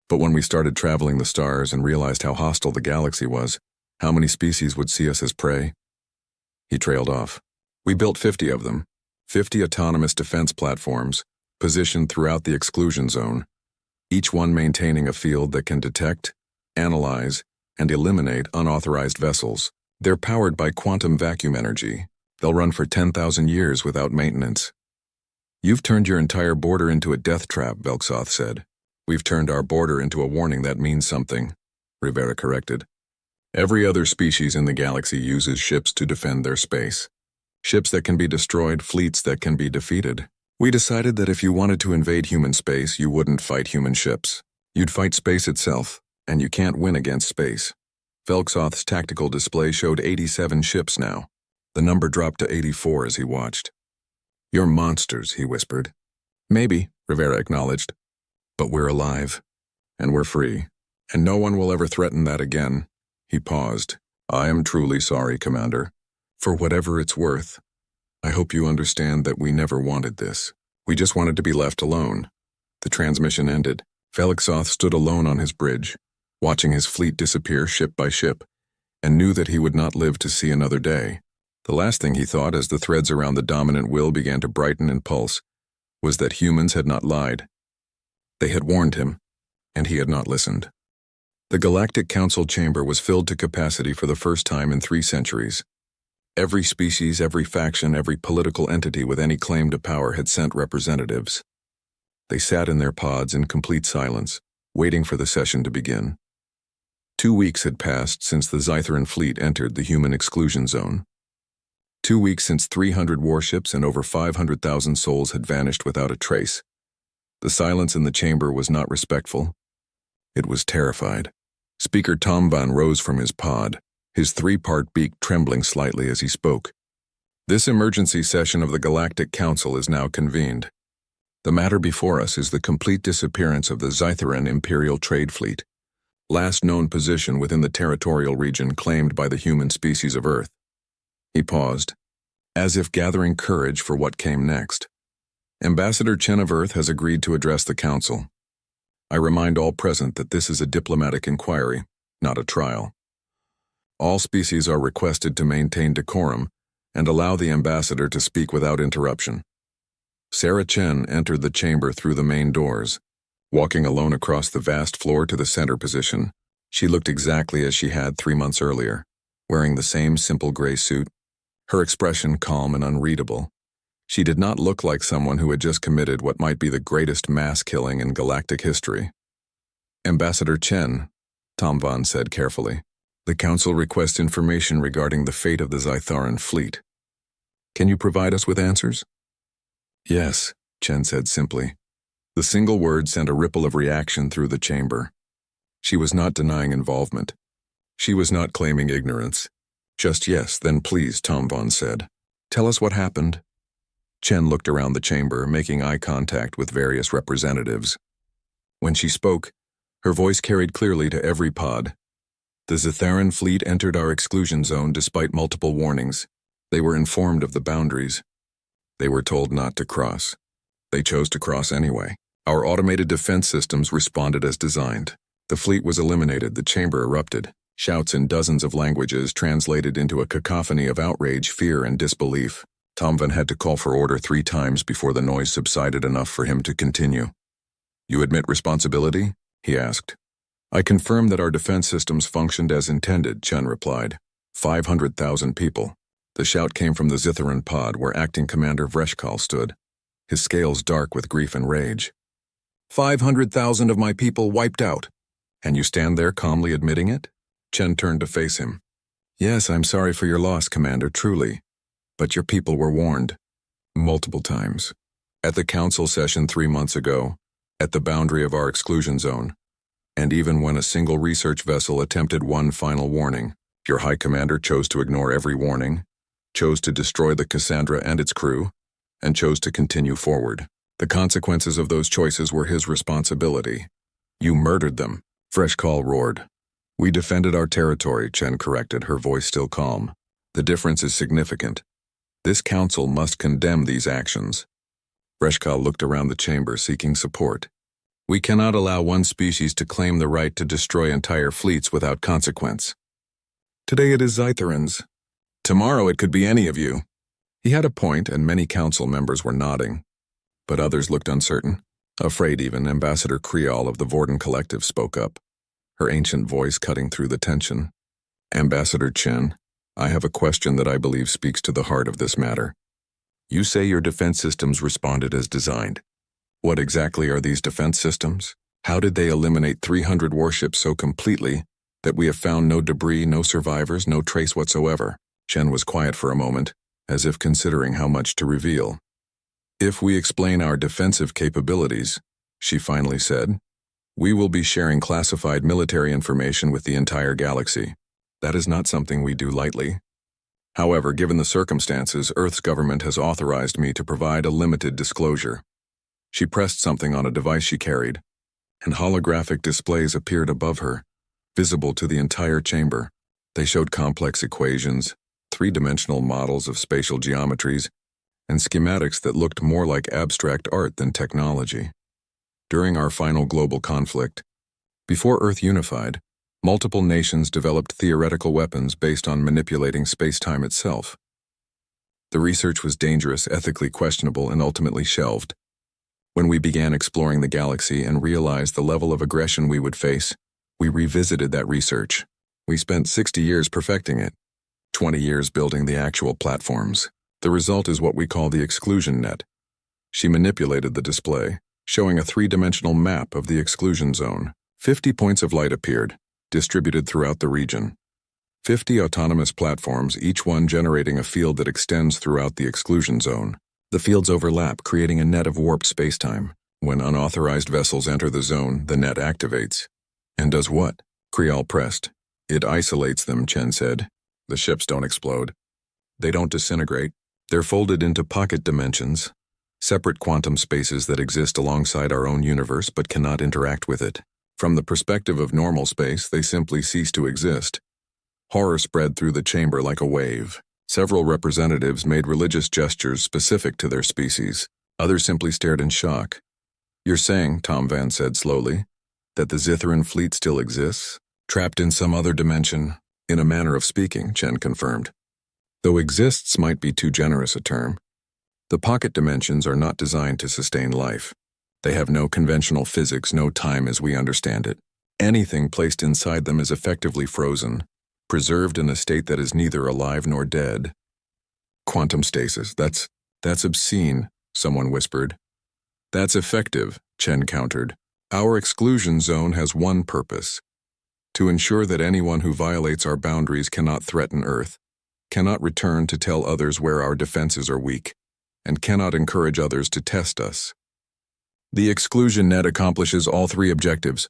But when we started traveling the stars and realized how hostile the galaxy was, how many species would see us as prey?" He trailed off. "We built 50 of them, 50 autonomous defense platforms, positioned throughout the exclusion zone, each one maintaining a field that can detect, analyze, and eliminate unauthorized vessels. They're powered by quantum vacuum energy. They'll run for 10,000 years without maintenance." "You've turned your entire border into a death trap," Velxoth said. "We've turned our border into a warning that means something," Rivera corrected. "Every other species in the galaxy uses ships to defend their space. Ships that can be destroyed, fleets that can be defeated. We decided that if you wanted to invade human space, you wouldn't fight human ships. You'd fight space itself, and you can't win against space." Velxoth's tactical display showed 87 ships now. The number dropped to 84 as he watched. "You're monsters," he whispered. "Maybe," Rivera acknowledged. "But we're alive, and we're free, and no one will ever threaten that again." He paused. "I am truly sorry, Commander. For whatever it's worth, I hope you understand that we never wanted this. We just wanted to be left alone." The transmission ended. Velxoth stood alone on his bridge, watching his fleet disappear ship by ship, and knew that he would not live to see another day. The last thing he thought as the threads around the dominant will began to brighten and pulse was that humans had not lied. They had warned him, and he had not listened. The Galactic Council chamber was filled to capacity for the first time in 3 centuries. Every species, every faction, every political entity with any claim to power had sent representatives. They sat in their pods in complete silence, waiting for the session to begin. 2 weeks had passed since the Zytheran fleet entered the human exclusion zone. 2 weeks since 300 warships and over 500,000 souls had vanished without a trace. The silence in the chamber was not respectful. It was terrified. Speaker Tomvan rose from his pod, his 3-part beak trembling slightly as he spoke. "This emergency session of the Galactic Council is now convened. The matter before us is the complete disappearance of the Zytheran Imperial Trade Fleet, last known position within the territorial region claimed by the human species of Earth." He paused, as if gathering courage for what came next. "Ambassador Chen of Earth has agreed to address the Council. I remind all present that this is a diplomatic inquiry, not a trial. All species are requested to maintain decorum and allow the ambassador to speak without interruption." Sarah Chen entered the chamber through the main doors. Walking alone across the vast floor to the center position, she looked exactly as she had 3 months earlier, wearing the same simple gray suit, her expression calm and unreadable. She did not look like someone who had just committed what might be the greatest mass killing in galactic history. "Ambassador Chen," Tom Von said carefully. "The Council requests information regarding the fate of the Zytharan fleet. Can you provide us with answers?" "Yes," Chen said simply. The single word sent a ripple of reaction through the chamber. She was not denying involvement. She was not claiming ignorance. "Just yes, then please," Tom Von said. "Tell us what happened." Chen looked around the chamber, making eye contact with various representatives. When she spoke, her voice carried clearly to every pod. "The Zytharan fleet entered our exclusion zone despite multiple warnings. They were informed of the boundaries. They were told not to cross. They chose to cross anyway. Our automated defense systems responded as designed. The fleet was eliminated. The chamber erupted. Shouts in dozens of languages translated into a cacophony of outrage, fear, and disbelief. Tom Van had to call for order 3 times before the noise subsided enough for him to continue. "You admit responsibility?" he asked. "I confirm that our defense systems functioned as intended," Chen replied. 500,000 people. The shout came from the Zytharan pod where Acting Commander Vreshkal stood, his scales dark with grief and rage. 500,000 of my people wiped out. And you stand there calmly admitting it?" Chen turned to face him. "Yes, I'm sorry for your loss, Commander, truly. But your people were warned. Multiple times. At the council session 3 months ago, at the boundary of our exclusion zone, and even when a single research vessel attempted one final warning, your High Commander chose to ignore every warning, chose to destroy the Cassandra and its crew, and chose to continue forward. The consequences of those choices were his responsibility. You murdered them," Vreshkal roared. "We defended our territory," Chen corrected, her voice still calm. "The difference is significant. This council must condemn these actions." Vreshkal looked around the chamber seeking support. "We cannot allow one species to claim the right to destroy entire fleets without consequence. Today it is Zytharans. Tomorrow it could be any of you." He had a point, and many council members were nodding. But others looked uncertain. Afraid even, Ambassador Creole of the Vorden Collective spoke up, her ancient voice cutting through the tension. "Ambassador Chen, I have a question that I believe speaks to the heart of this matter. You say your defense systems responded as designed. What exactly are these defense systems? How did they eliminate 300 warships so completely that we have found no debris, no survivors, no trace whatsoever?" Chen was quiet for a moment, as if considering how much to reveal. "If we explain our defensive capabilities," she finally said, "we will be sharing classified military information with the entire galaxy. That is not something we do lightly. However, given the circumstances, Earth's government has authorized me to provide a limited disclosure." She pressed something on a device she carried, and holographic displays appeared above her, visible to the entire chamber. They showed complex equations, 3-dimensional models of spatial geometries, and schematics that looked more like abstract art than technology. During our final global conflict, before Earth unified, multiple nations developed theoretical weapons based on manipulating space-time itself. The research was dangerous, ethically questionable, and ultimately shelved. When we began exploring the galaxy and realized the level of aggression we would face, we revisited that research. We spent 60 years perfecting it, 20 years building the actual platforms. The result is what we call the exclusion net. She manipulated the display, showing a 3-dimensional map of the exclusion zone. 50 points of light appeared, distributed throughout the region. 50 autonomous platforms, each one generating a field that extends throughout the exclusion zone. The fields overlap, creating a net of warped spacetime. When unauthorized vessels enter the zone, the net activates. And does what? Creole pressed. It isolates them, Chen said. The ships don't explode. They don't disintegrate. They're folded into pocket dimensions, separate quantum spaces that exist alongside our own universe but cannot interact with it. From the perspective of normal space, they simply cease to exist. Horror spread through the chamber like a wave. Several representatives made religious gestures specific to their species. Others simply stared in shock. "You're saying," Tom Van said slowly, "that the Zytharan fleet still exists? Trapped in some other dimension?" "In a manner of speaking," Chen confirmed. "Though exists might be too generous a term. The pocket dimensions are not designed to sustain life. They have no conventional physics, no time as we understand it. Anything placed inside them is effectively frozen, preserved in a state that is neither alive nor dead." "Quantum stasis, that's obscene," someone whispered. "That's effective," Chen countered. "Our exclusion zone has one purpose: to ensure that anyone who violates our boundaries cannot threaten Earth, cannot return to tell others where our defenses are weak, and cannot encourage others to test us. The exclusion net accomplishes all three objectives.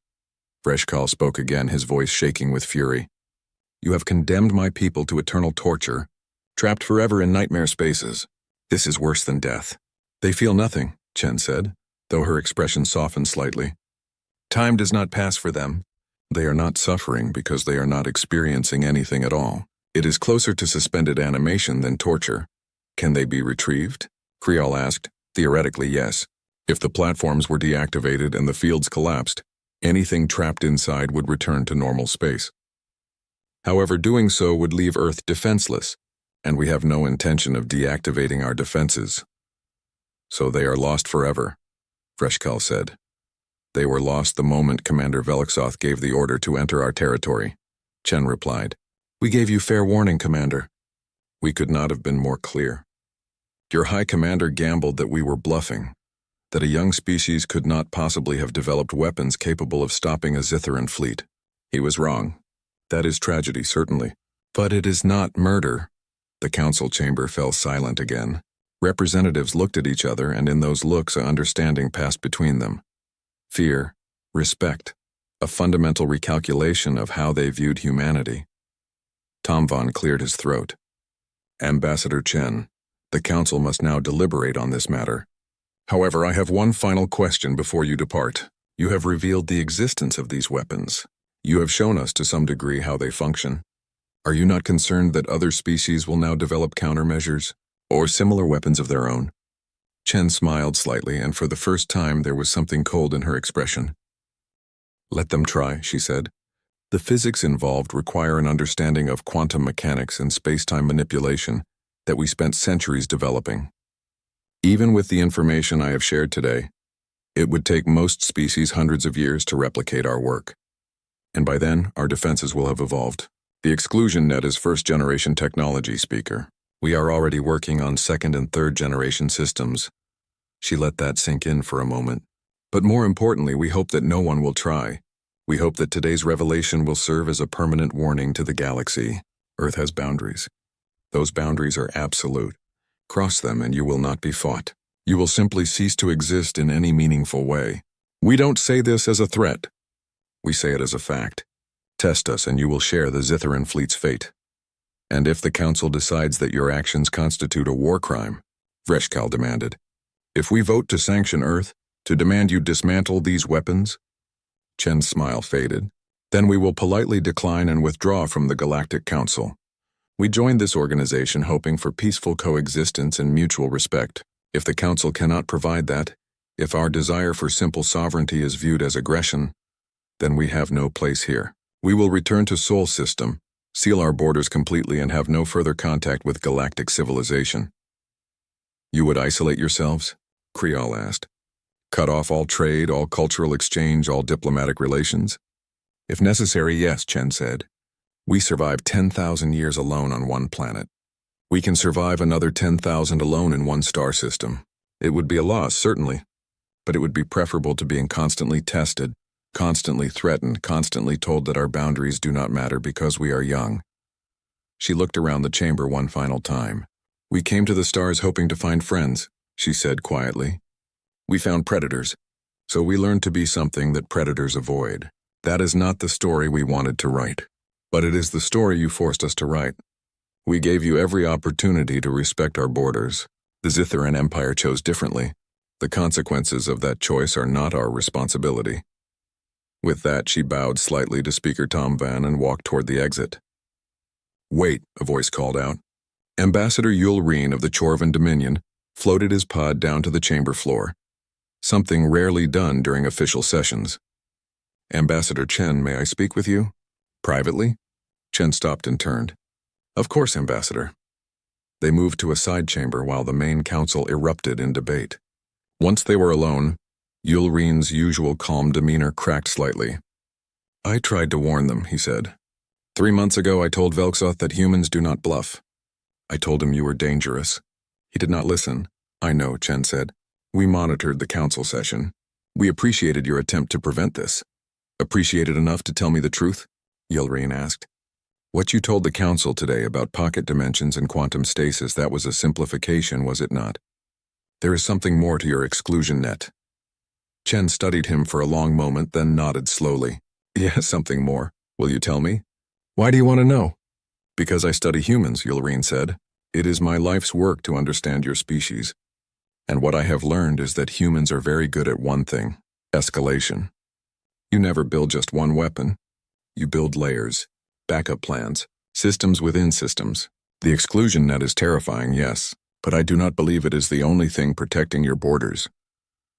Vreshkal spoke again, his voice shaking with fury. You have condemned my people to eternal torture, trapped forever in nightmare spaces. This is worse than death. They feel nothing, Chen said, though her expression softened slightly. Time does not pass for them. They are not suffering because they are not experiencing anything at all. It is closer to suspended animation than torture. Can they be retrieved? Kriol asked. Theoretically, yes. If the platforms were deactivated and the fields collapsed, anything trapped inside would return to normal space. However, doing so would leave Earth defenseless, and we have no intention of deactivating our defenses. So they are lost forever, Vreshkal said. They were lost the moment Commander Velixoth gave the order to enter our territory, Chen replied. We gave you fair warning, Commander. We could not have been more clear. Your High Commander gambled that we were bluffing, that a young species could not possibly have developed weapons capable of stopping a Zitharan fleet. He was wrong. That is tragedy, certainly. But it is not murder. The council chamber fell silent again. Representatives looked at each other, and in those looks an understanding passed between them. Fear, respect, a fundamental recalculation of how they viewed humanity. Tom Von cleared his throat. Ambassador Chen, the council must now deliberate on this matter. However, I have one final question before you depart. You have revealed the existence of these weapons. You have shown us to some degree how they function. Are you not concerned that other species will now develop countermeasures or similar weapons of their own? Chen smiled slightly, and for the first time there was something cold in her expression. Let them try, she said. The physics involved require an understanding of quantum mechanics and space-time manipulation that we spent centuries developing. Even with the information I have shared today, it would take most species hundreds of years to replicate our work. And by then, our defenses will have evolved. The exclusion net is first-generation technology, Speaker. We are already working on second- and third-generation systems. She let that sink in for a moment. But more importantly, we hope that no one will try. We hope that today's revelation will serve as a permanent warning to the galaxy. Earth has boundaries. Those boundaries are absolute. Cross them and you will not be fought. You will simply cease to exist in any meaningful way. We don't say this as a threat. We say it as a fact. Test us and you will share the Zitharan fleet's fate. And if the Council decides that your actions constitute a war crime, Vreshkal demanded, if we vote to sanction Earth, to demand you dismantle these weapons? Chen's smile faded. Then we will politely decline and withdraw from the Galactic Council. We joined this organization hoping for peaceful coexistence and mutual respect. If the Council cannot provide that, if our desire for simple sovereignty is viewed as aggression, then we have no place here. We will return to Sol System, seal our borders completely, and have no further contact with galactic civilization. You would isolate yourselves? Kriol asked. Cut off all trade, all cultural exchange, all diplomatic relations? If necessary, yes, Chen said. We survived 10,000 years alone on one planet. We can survive another 10,000 alone in one star system. It would be a loss, certainly, but it would be preferable to being constantly tested, constantly threatened, constantly told that our boundaries do not matter because we are young. She looked around the chamber one final time. We came to the stars hoping to find friends, she said quietly. We found predators, so we learned to be something that predators avoid. That is not the story we wanted to write, but it is the story you forced us to write. We gave you every opportunity to respect our borders. The Zitharan Empire chose differently. The consequences of that choice are not our responsibility. With that, she bowed slightly to Speaker Tom Van and walked toward the exit. Wait, a voice called out. Ambassador Yul Reen of the Chorvan Dominion floated his pod down to the chamber floor, something rarely done during official sessions. Ambassador Chen, may I speak with you? Privately? Chen stopped and turned. Of course, Ambassador. They moved to a side chamber while the main council erupted in debate. Once they were alone, Yul Reen's usual calm demeanor cracked slightly. I tried to warn them, he said. 3 months ago I told Velixoth that humans do not bluff. I told him you were dangerous. He did not listen. I know, Chen said. We monitored the council session. We appreciated your attempt to prevent this. Appreciated enough to tell me the truth? Yulreen asked. What you told the Council today about pocket dimensions and quantum stasis, that was a simplification, was it not? There is something more to your exclusion net. Chen studied him for a long moment, then nodded slowly. Yes, something more. Will you tell me? Why do you want to know? Because I study humans, Yulreen said. It is my life's work to understand your species. And what I have learned is that humans are very good at one thing: escalation. You never build just one weapon. You build layers, backup plans, systems within systems. The exclusion net is terrifying, yes, but I do not believe it is the only thing protecting your borders.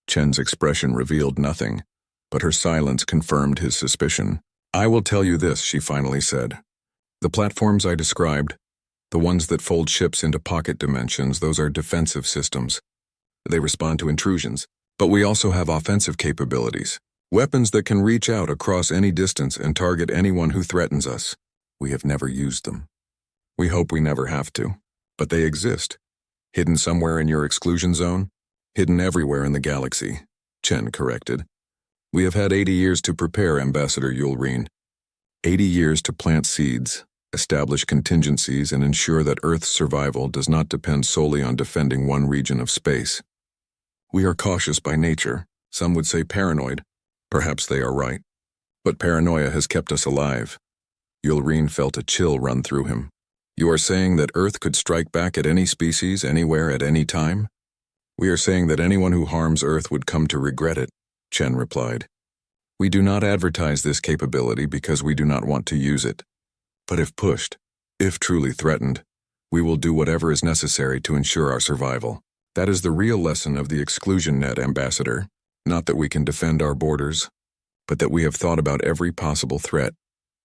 Chen's expression revealed nothing, but her silence confirmed his suspicion. I will tell you this, she finally said. The platforms I described, the ones that fold ships into pocket dimensions, those are defensive systems. They respond to intrusions, but we also have offensive capabilities. Weapons that can reach out across any distance and target anyone who threatens us. We have never used them. We hope we never have to, but they exist. Hidden somewhere in your exclusion zone? Hidden everywhere in the galaxy, Chen corrected. We have had 80 years to prepare, Ambassador Yulreen. 80 years to plant seeds, establish contingencies, and ensure that Earth's survival does not depend solely on defending one region of space. We are cautious by nature, some would say paranoid. Perhaps they are right. But paranoia has kept us alive. Yulreen felt a chill run through him. You are saying that Earth could strike back at any species, anywhere, at any time? We are saying that anyone who harms Earth would come to regret it, Chen replied. We do not advertise this capability because we do not want to use it. But if pushed, if truly threatened, we will do whatever is necessary to ensure our survival. That is the real lesson of the exclusion net, Ambassador. Not that we can defend our borders, but that we have thought about every possible threat,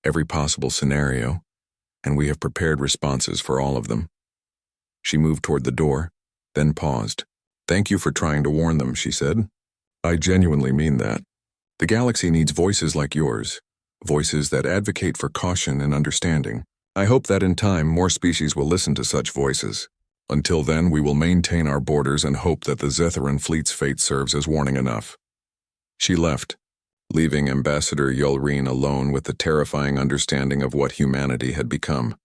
every possible scenario, and we have prepared responses for all of them. She moved toward the door, then paused. Thank you for trying to warn them, she said. I genuinely mean that. The galaxy needs voices like yours, voices that advocate for caution and understanding. I hope that in time more species will listen to such voices. Until then, we will maintain our borders and hope that the Zetheran fleet's fate serves as warning enough. She left, leaving Ambassador Yulreen alone with the terrifying understanding of what humanity had become.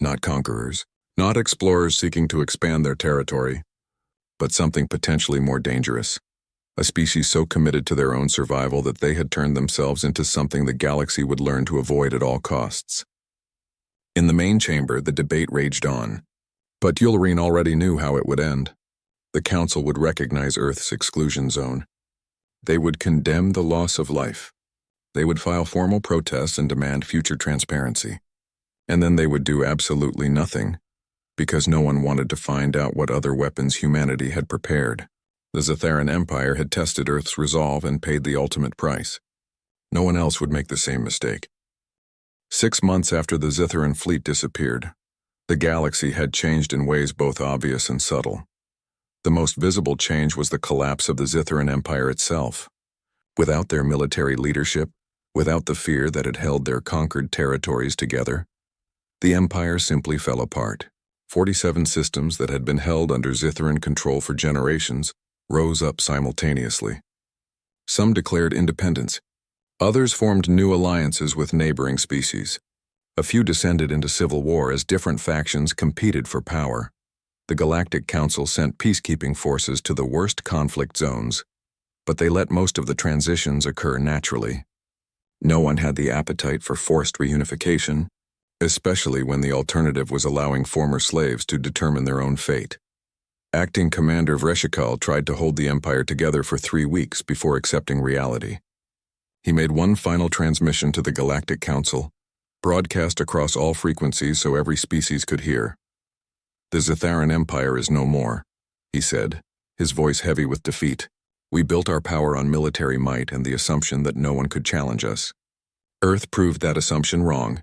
Not conquerors, not explorers seeking to expand their territory, but something potentially more dangerous. A species so committed to their own survival that they had turned themselves into something the galaxy would learn to avoid at all costs. In the main chamber, the debate raged on. But Yulreen already knew how it would end. The Council would recognize Earth's exclusion zone. They would condemn the loss of life. They would file formal protests and demand future transparency. And then they would do absolutely nothing, because no one wanted to find out what other weapons humanity had prepared. The Zetheran Empire had tested Earth's resolve and paid the ultimate price. No one else would make the same mistake. 6 months after the Zetheran fleet disappeared, the galaxy had changed in ways both obvious and subtle. The most visible change was the collapse of the Zetheran Empire itself. Without their military leadership, without the fear that had held their conquered territories together, the empire simply fell apart. 47 systems that had been held under Zetheran control for generations rose up simultaneously. Some declared independence. Others formed new alliances with neighboring species. A few descended into civil war as different factions competed for power. The Galactic Council sent peacekeeping forces to the worst conflict zones, but they let most of the transitions occur naturally. No one had the appetite for forced reunification, especially when the alternative was allowing former slaves to determine their own fate. Acting Commander Vreshikal tried to hold the Empire together for 3 weeks before accepting reality. He made one final transmission to the Galactic Council, broadcast across all frequencies so every species could hear. The Zetheran Empire is no more, he said, his voice heavy with defeat. We built our power on military might and the assumption that no one could challenge us. Earth proved that assumption wrong.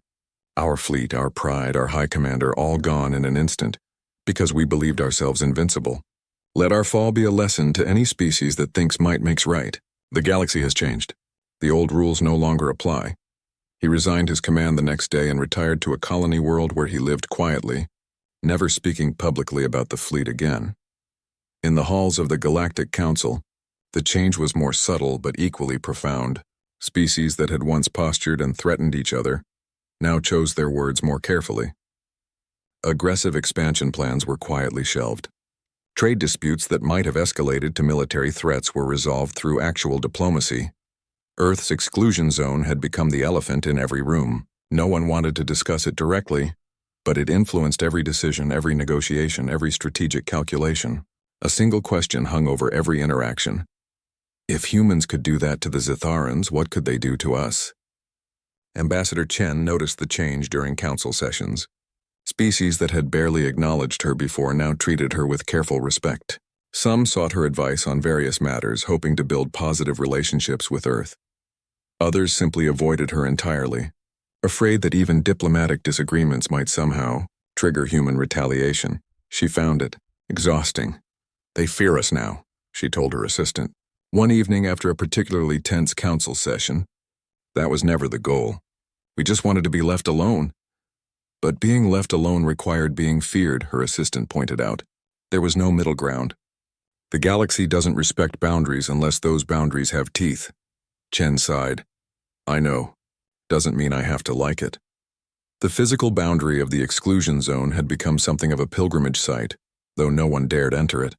Our fleet, our pride, our high commander, all gone in an instant, because we believed ourselves invincible. Let our fall be a lesson to any species that thinks might makes right. The galaxy has changed. The old rules no longer apply. He resigned his command the next day and retired to a colony world where he lived quietly, never speaking publicly about the fleet again. In the halls of the Galactic Council, the change was more subtle but equally profound. Species that had once postured and threatened each other now chose their words more carefully. Aggressive expansion plans were quietly shelved. Trade disputes that might have escalated to military threats were resolved through actual diplomacy. Earth's exclusion zone had become the elephant in every room. No one wanted to discuss it directly, but it influenced every decision, every negotiation, every strategic calculation. A single question hung over every interaction. If humans could do that to the Zitharans, what could they do to us? Ambassador Chen noticed the change during council sessions. Species that had barely acknowledged her before now treated her with careful respect. Some sought her advice on various matters, hoping to build positive relationships with Earth. Others simply avoided her entirely, afraid that even diplomatic disagreements might somehow trigger human retaliation. She found it exhausting. "They fear us now," she told her assistant. One evening after a particularly tense council session, that was never the goal. We just wanted to be left alone. But being left alone required being feared, her assistant pointed out. There was no middle ground. The galaxy doesn't respect boundaries unless those boundaries have teeth. Chen sighed. I know. Doesn't mean I have to like it. The physical boundary of the exclusion zone had become something of a pilgrimage site, though no one dared enter it.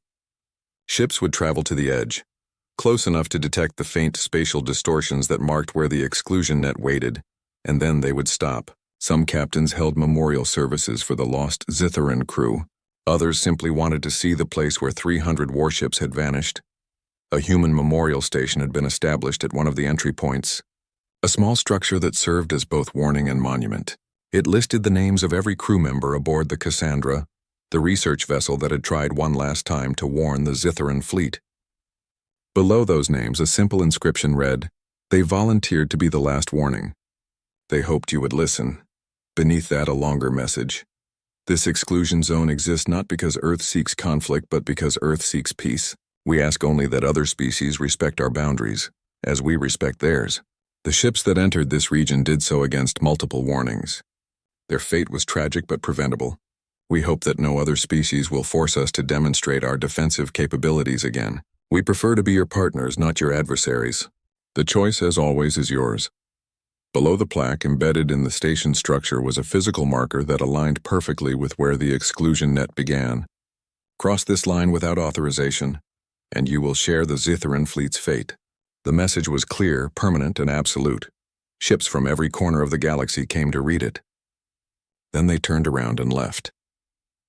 Ships would travel to the edge, close enough to detect the faint spatial distortions that marked where the exclusion net waited, and then they would stop. Some captains held memorial services for the lost Zitharan crew. Others simply wanted to see the place where 300 warships had vanished. A human memorial station had been established at one of the entry points, a small structure that served as both warning and monument. It listed the names of every crew member aboard the Cassandra, the research vessel that had tried one last time to warn the Zitharan fleet. Below those names, a simple inscription read, "They volunteered to be the last warning. They hoped you would listen." Beneath that, a longer message. This exclusion zone exists not because Earth seeks conflict, but because Earth seeks peace. We ask only that other species respect our boundaries, as we respect theirs. The ships that entered this region did so against multiple warnings. Their fate was tragic but preventable. We hope that no other species will force us to demonstrate our defensive capabilities again. We prefer to be your partners, not your adversaries. The choice, as always, is yours. Below the plaque, embedded in the station structure, was a physical marker that aligned perfectly with where the exclusion net began. Cross this line without authorization, and you will share the Zitharan fleet's fate. The message was clear, permanent, and absolute. Ships from every corner of the galaxy came to read it. Then they turned around and left.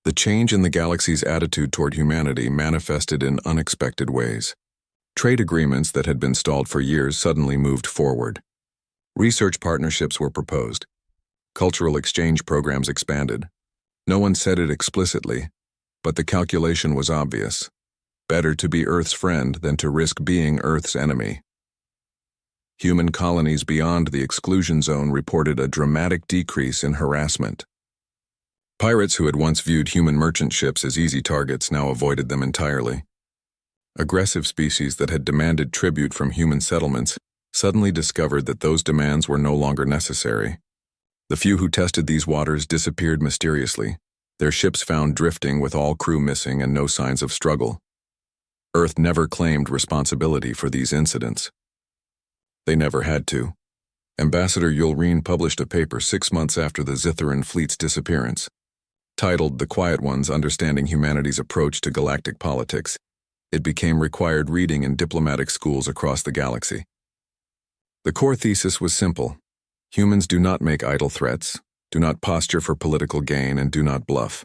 The change in the galaxy's attitude toward humanity manifested in unexpected ways. Trade agreements that had been stalled for years suddenly moved forward. Research partnerships were proposed. Cultural exchange programs expanded. No one said it explicitly, but the calculation was obvious. Better to be Earth's friend than to risk being Earth's enemy. Human colonies beyond the exclusion zone reported a dramatic decrease in harassment. Pirates who had once viewed human merchant ships as easy targets now avoided them entirely. Aggressive species that had demanded tribute from human settlements suddenly discovered that those demands were no longer necessary. The few who tested these waters disappeared mysteriously, their ships found drifting with all crew missing and no signs of struggle. Earth never claimed responsibility for these incidents. They never had to. Ambassador Yulreen published a paper 6 months after the Zitharan fleet's disappearance. Titled "The Quiet Ones: Understanding Humanity's Approach to Galactic Politics," it became required reading in diplomatic schools across the galaxy. The core thesis was simple. Humans do not make idle threats, do not posture for political gain, and do not bluff.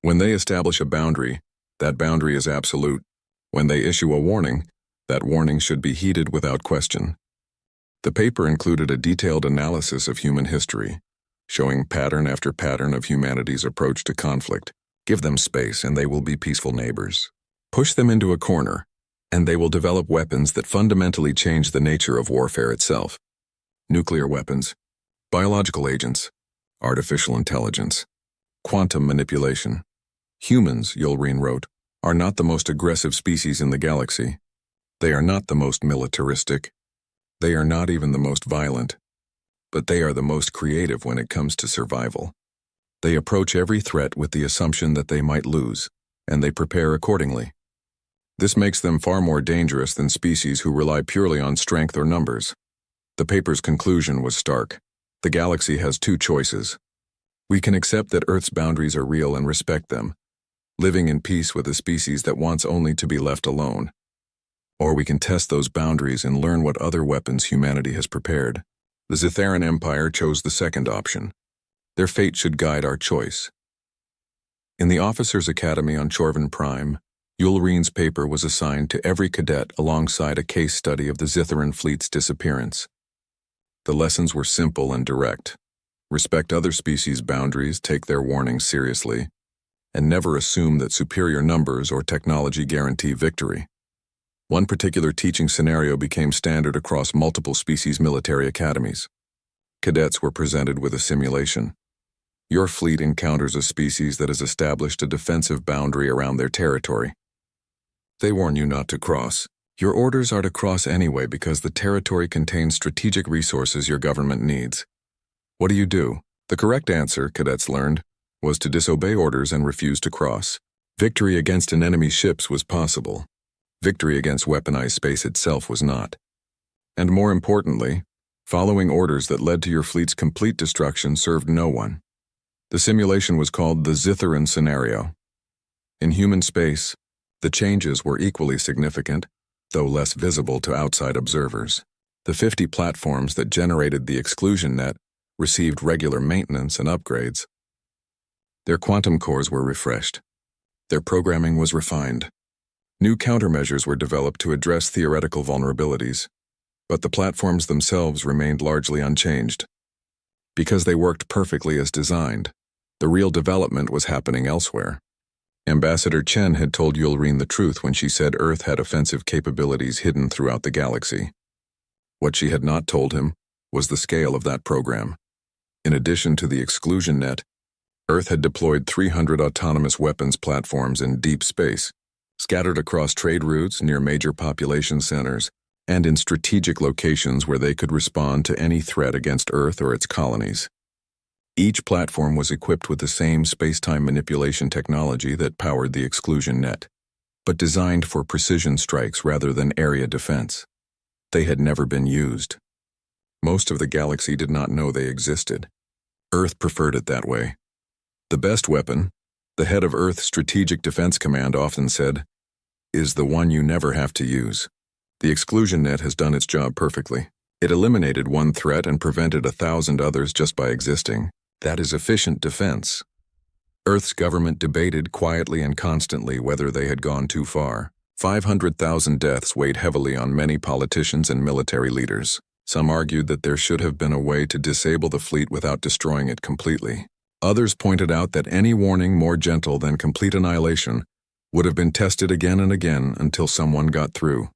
When they establish a boundary, that boundary is absolute. When they issue a warning, that warning should be heeded without question. The paper included a detailed analysis of human history, showing pattern after pattern of humanity's approach to conflict. Give them space and they will be peaceful neighbors. Push them into a corner, and they will develop weapons that fundamentally change the nature of warfare itself. Nuclear weapons, biological agents, artificial intelligence, quantum manipulation. Humans, Yulreen wrote, are not the most aggressive species in the galaxy. They are not the most militaristic. They are not even the most violent. But they are the most creative when it comes to survival. They approach every threat with the assumption that they might lose, and they prepare accordingly. This makes them far more dangerous than species who rely purely on strength or numbers. The paper's conclusion was stark. The galaxy has two choices. We can accept that Earth's boundaries are real and respect them, living in peace with a species that wants only to be left alone. Or we can test those boundaries and learn what other weapons humanity has prepared. The Zitharan Empire chose the second option. Their fate should guide our choice. In the Officers' Academy on Chorvan Prime, Yulreen's paper was assigned to every cadet alongside a case study of the Zitharan fleet's disappearance. The lessons were simple and direct. Respect other species' boundaries, take their warnings seriously, and never assume that superior numbers or technology guarantee victory. One particular teaching scenario became standard across multiple species military academies. Cadets were presented with a simulation. Your fleet encounters a species that has established a defensive boundary around their territory. They warn you not to cross. Your orders are to cross anyway because the territory contains strategic resources your government needs. What do? The correct answer, cadets learned, was to disobey orders and refuse to cross. Victory against an enemy's ships was possible. Victory against weaponized space itself was not. And more importantly, following orders that led to your fleet's complete destruction served no one. The simulation was called the Zitharan scenario. In human space, the changes were equally significant, though less visible to outside observers. The 50 platforms that generated the exclusion net received regular maintenance and upgrades. Their quantum cores were refreshed. Their programming was refined. New countermeasures were developed to address theoretical vulnerabilities, but the platforms themselves remained largely unchanged. Because they worked perfectly as designed, the real development was happening elsewhere. Ambassador Chen had told Yulreen the truth when she said Earth had offensive capabilities hidden throughout the galaxy. What she had not told him was the scale of that program. In addition to the exclusion net, Earth had deployed 300 autonomous weapons platforms in deep space, scattered across trade routes near major population centers, and in strategic locations where they could respond to any threat against Earth or its colonies. Each platform was equipped with the same space-time manipulation technology that powered the exclusion net, but designed for precision strikes rather than area defense. They had never been used. Most of the galaxy did not know they existed. Earth preferred it that way. The best weapon, the head of Earth's Strategic Defense Command often said, is the one you never have to use. The exclusion net has done its job perfectly. It eliminated one threat and prevented 1,000 others just by existing. That is efficient defense. Earth's government debated quietly and constantly whether they had gone too far. 500,000 deaths weighed heavily on many politicians and military leaders. Some argued that there should have been a way to disable the fleet without destroying it completely. Others pointed out that any warning more gentle than complete annihilation would have been tested again and again until someone got through.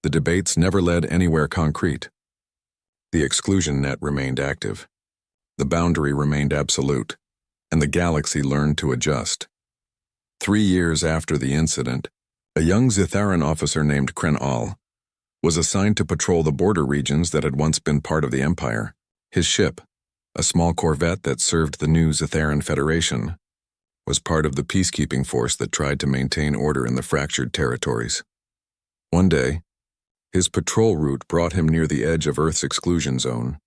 The debates never led anywhere concrete. The exclusion net remained active. The boundary remained absolute, and the galaxy learned to adjust. 3 years after the incident, a young Zitharan officer named Kren-Al was assigned to patrol the border regions that had once been part of the Empire. His ship, a small corvette that served the new Zitharan Federation, was part of the peacekeeping force that tried to maintain order in the fractured territories. One day, his patrol route brought him near the edge of Earth's exclusion zone.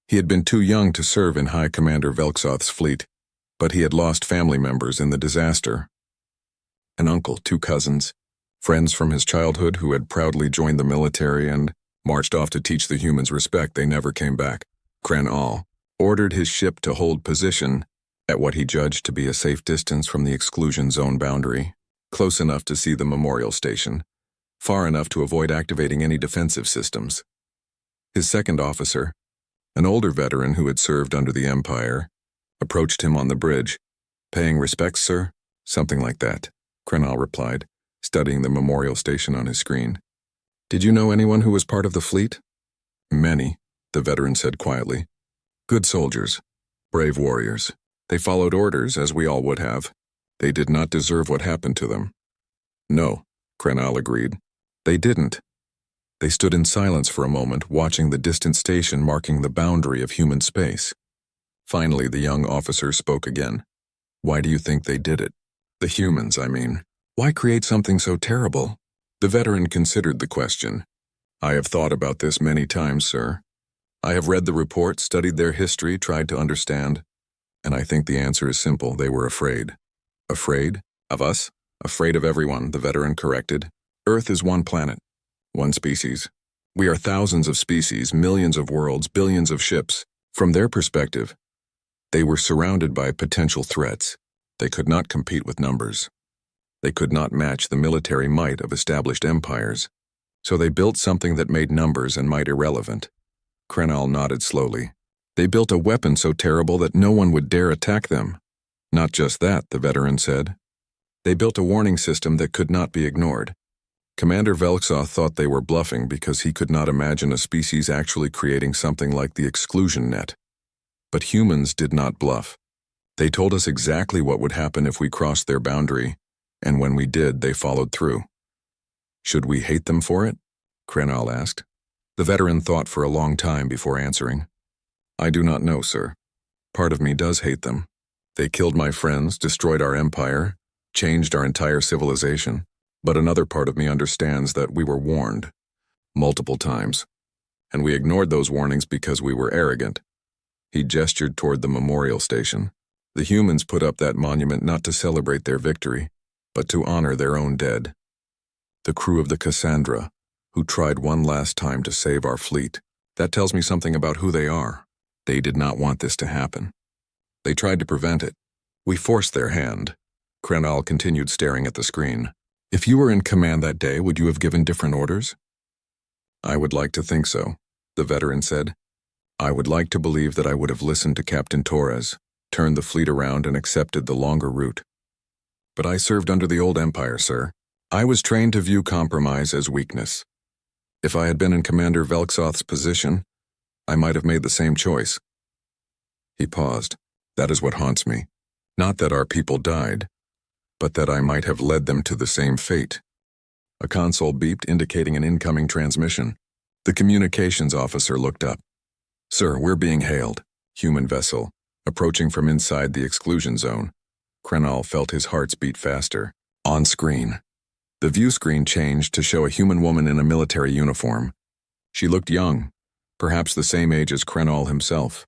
He had been too young to serve in High Commander Velksoth's fleet, but he had lost family members in the disaster. An uncle, 2 cousins, friends from his childhood who had proudly joined the military and marched off to teach the humans respect. They never came back. Kren-Al ordered his ship to hold position at what he judged to be a safe distance from the exclusion zone boundary, close enough to see the memorial station, far enough to avoid activating any defensive systems. His second officer, an older veteran who had served under the Empire, approached him on the bridge. "Paying respects, sir?" "Something like that," Kren-Al replied, studying the memorial station on his screen. "Did you know anyone who was part of the fleet?" "Many," the veteran said quietly. "Good soldiers, brave warriors. They followed orders, as we all would have. They did not deserve what happened to them." "No," Kren-Al agreed. "They didn't." They stood in silence for a moment, watching the distant station marking the boundary of human space. Finally, the young officer spoke again. "Why do you think they did it? The humans, I mean. Why create something so terrible?" The veteran considered the question. I have thought about this many times, sir. I have read the reports, studied their history, tried to understand, and I think the answer is simple. They were afraid. Afraid? Of us? Afraid of everyone, the veteran corrected. Earth is one planet, one species. We are thousands of species, millions of worlds, billions of ships. From their perspective, they were surrounded by potential threats. They could not compete with numbers. They could not match the military might of established empires. So they built something that made numbers and might irrelevant. Krenal nodded slowly. They built a weapon so terrible that no one would dare attack them. Not just that, the veteran said. They built a warning system that could not be ignored. Commander Velksoth thought they were bluffing because he could not imagine a species actually creating something like the exclusion net. But humans did not bluff. They told us exactly what would happen if we crossed their boundary, and when we did, they followed through. Should we hate them for it? Krenal asked. The veteran thought for a long time before answering. I do not know, sir. Part of me does hate them. They killed my friends, destroyed our empire, changed our entire civilization, but another part of me understands that we were warned, multiple times, and we ignored those warnings because we were arrogant. He gestured toward the memorial station. The humans put up that monument not to celebrate their victory, but to honor their own dead. The crew of the Cassandra, who tried one last time to save our fleet. That tells me something about who they are. They did not want this to happen. They tried to prevent it. We forced their hand. Krenal continued staring at the screen. If you were in command that day, would you have given different orders? I would like to think so, the veteran said. I would like to believe that I would have listened to Captain Torres, turned the fleet around and accepted the longer route. But I served under the old empire, sir. I was trained to view compromise as weakness. If I had been in Commander Velksoth's position, I might have made the same choice. He paused. That is what haunts me. Not that our people died, but that I might have led them to the same fate. A console beeped, indicating an incoming transmission. The communications officer looked up. Sir, we're being hailed. Human vessel, approaching from inside the exclusion zone. Krenal felt his heart beat faster. On screen. The view screen changed to show a human woman in a military uniform. She looked young, perhaps the same age as Krenal himself.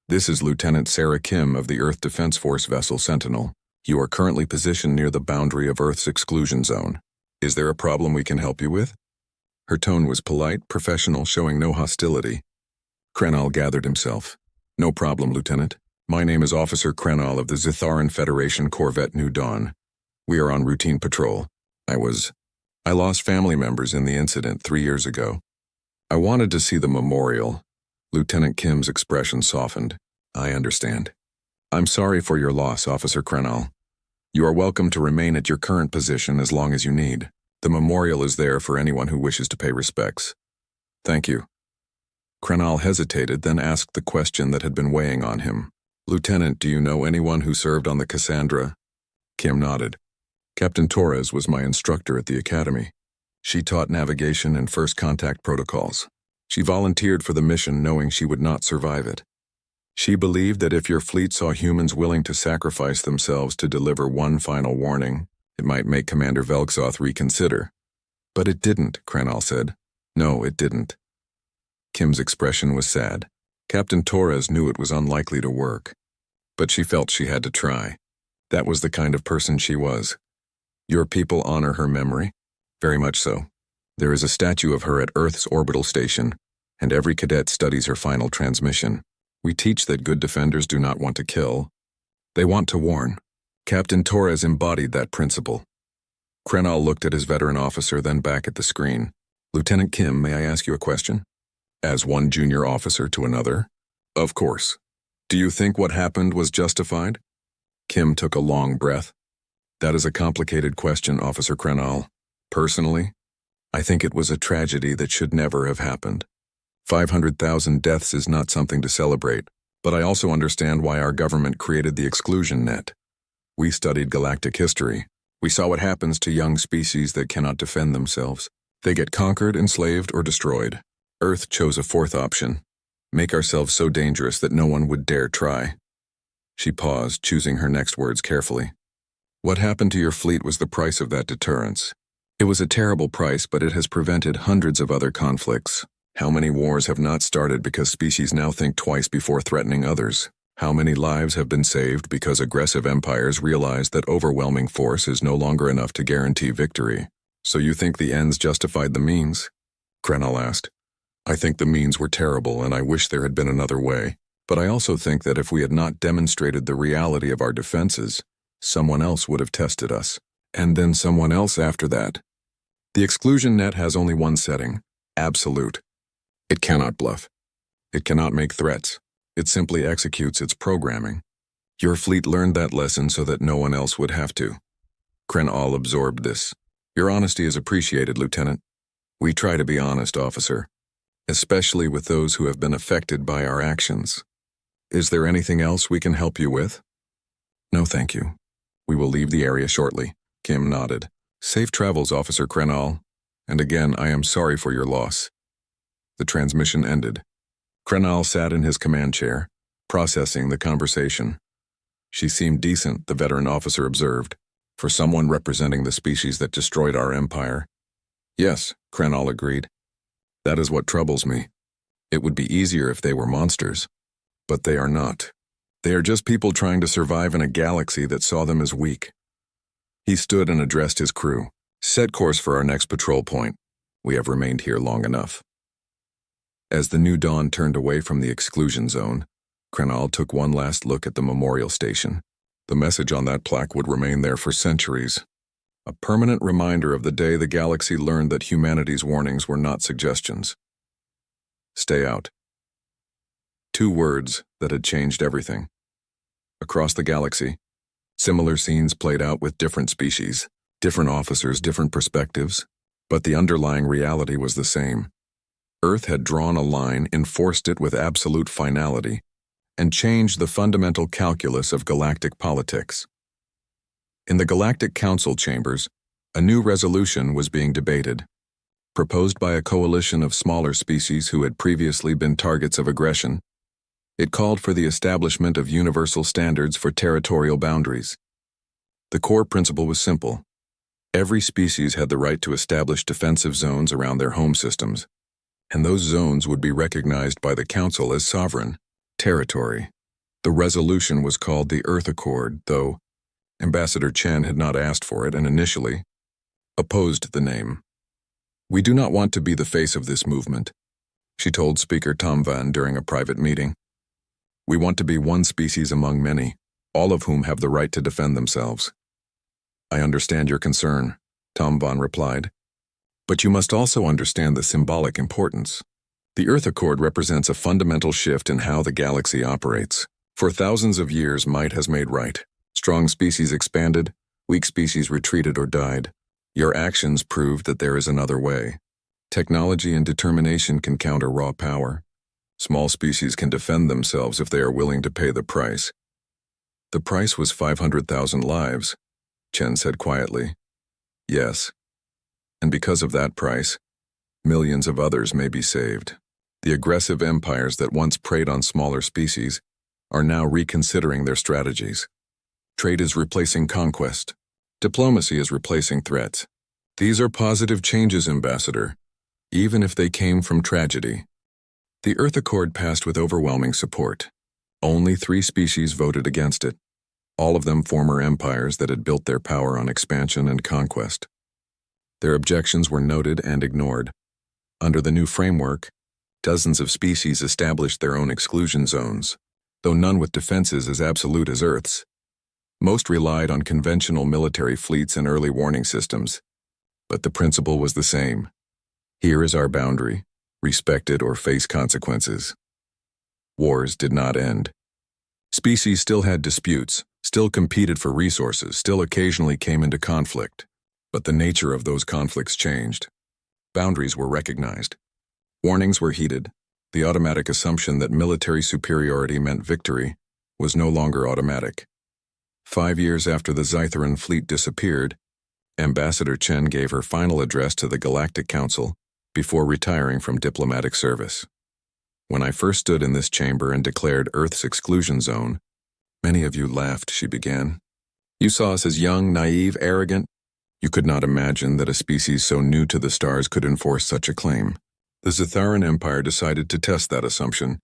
This is Lieutenant Sarah Kim of the Earth Defense Force vessel Sentinel. You are currently positioned near the boundary of Earth's exclusion zone. Is there a problem we can help you with? Her tone was polite, professional, showing no hostility. Krenal gathered himself. No problem, Lieutenant. My name is Officer Krenal of the Zitharan Federation Corvette New Dawn. We are on routine patrol. I lost family members in the incident 3 years ago. I wanted to see the memorial. Lieutenant Kim's expression softened. I understand. I'm sorry for your loss, Officer Krenal. You are welcome to remain at your current position as long as you need. The memorial is there for anyone who wishes to pay respects. Thank you. Krenal hesitated, then asked the question that had been weighing on him. Lieutenant, do you know anyone who served on the Cassandra? Kim nodded. Captain Torres was my instructor at the academy. She taught navigation and first contact protocols. She volunteered for the mission knowing she would not survive it. She believed that if your fleet saw humans willing to sacrifice themselves to deliver one final warning, it might make Commander Velksoth reconsider. But it didn't, Krenal said. No, it didn't. Kim's expression was sad. Captain Torres knew it was unlikely to work. But she felt she had to try. That was the kind of person she was. Your people honor her memory? Very much so. There is a statue of her at Earth's orbital station, and every cadet studies her final transmission. We teach that good defenders do not want to kill. They want to warn. Captain Torres embodied that principle. Krenal looked at his veteran officer, then back at the screen. Lieutenant Kim, may I ask you a question? As one junior officer to another? Of course. Do you think what happened was justified? Kim took a long breath. That is a complicated question, Officer Krenal. Personally, I think it was a tragedy that should never have happened. 500,000 deaths is not something to celebrate, but I also understand why our government created the exclusion net. We studied galactic history. We saw what happens to young species that cannot defend themselves. They get conquered, enslaved, or destroyed. Earth chose a fourth option. Make ourselves so dangerous that no one would dare try. She paused, choosing her next words carefully. What happened to your fleet was the price of that deterrence. It was a terrible price, but it has prevented hundreds of other conflicts. How many wars have not started because species now think twice before threatening others? How many lives have been saved because aggressive empires realized that overwhelming force is no longer enough to guarantee victory? So you think the ends justified the means? Krenal asked. I think the means were terrible, and I wish there had been another way. But I also think that if we had not demonstrated the reality of our defenses, someone else would have tested us. And then someone else after that. The exclusion net has only one setting: absolute. It cannot bluff. It cannot make threats. It simply executes its programming. Your fleet learned that lesson so that no one else would have to. Krenal absorbed this. Your honesty is appreciated, Lieutenant. We try to be honest, officer, especially with those who have been affected by our actions. Is there anything else we can help you with? No, thank you. We will leave the area shortly. Kim nodded. Safe travels, Officer Krenal. And again, I am sorry for your loss. The transmission ended. Krenal sat in his command chair, processing the conversation. She seemed decent, the veteran officer observed, for someone representing the species that destroyed our empire. Yes, Krenal agreed. That is what troubles me. It would be easier if they were monsters. But they are not. They are just people trying to survive in a galaxy that saw them as weak. He stood and addressed his crew. Set course for our next patrol point. We have remained here long enough. As the new dawn turned away from the exclusion zone, Krenal took one last look at the memorial station. The message on that plaque would remain there for centuries. A permanent reminder of the day the galaxy learned that humanity's warnings were not suggestions. Stay out. 2 words that had changed everything. Across the galaxy, similar scenes played out with different species, different officers, different perspectives, but the underlying reality was the same. Earth had drawn a line, enforced it with absolute finality, and changed the fundamental calculus of galactic politics. In the Galactic Council chambers, a new resolution was being debated, proposed by a coalition of smaller species who had previously been targets of aggression. It called for the establishment of universal standards for territorial boundaries. The core principle was simple. Every species had the right to establish defensive zones around their home systems, and those zones would be recognized by the Council as sovereign territory. The resolution was called the Earth Accord, though Ambassador Chen had not asked for it and initially opposed the name. We do not want to be the face of this movement, she told Speaker Tom Van during a private meeting. We want to be one species among many, all of whom have the right to defend themselves. I understand your concern, Tom Van replied. But you must also understand the symbolic importance. The Earth Accord represents a fundamental shift in how the galaxy operates. For thousands of years, might has made right. Strong species expanded, weak species retreated or died. Your actions proved that there is another way. Technology and determination can counter raw power. Small species can defend themselves if they are willing to pay the price. The price was 500,000 lives, Chen said quietly. Yes. And because of that price, millions of others may be saved. The aggressive empires that once preyed on smaller species are now reconsidering their strategies. Trade is replacing conquest. Diplomacy is replacing threats. These are positive changes, Ambassador, even if they came from tragedy. The Earth Accord passed with overwhelming support. Only 3 species voted against it, all of them former empires that had built their power on expansion and conquest. Their objections were noted and ignored. Under the new framework, dozens of species established their own exclusion zones, though none with defenses as absolute as Earth's. Most relied on conventional military fleets and early warning systems, but the principle was the same. Here is our boundary. Respect it or face consequences. Wars did not end. Species still had disputes, still competed for resources, still occasionally came into conflict, but the nature of those conflicts changed. Boundaries were recognized. Warnings were heeded. The automatic assumption that military superiority meant victory was no longer automatic. 5 years after the Zytheran fleet disappeared, Ambassador Chen gave her final address to the Galactic Council before retiring from diplomatic service. When I first stood in this chamber and declared Earth's exclusion zone, many of you laughed, she began. You saw us as young, naive, arrogant, You could not imagine that a species so new to the stars could enforce such a claim. The Zitharan Empire decided to test that assumption,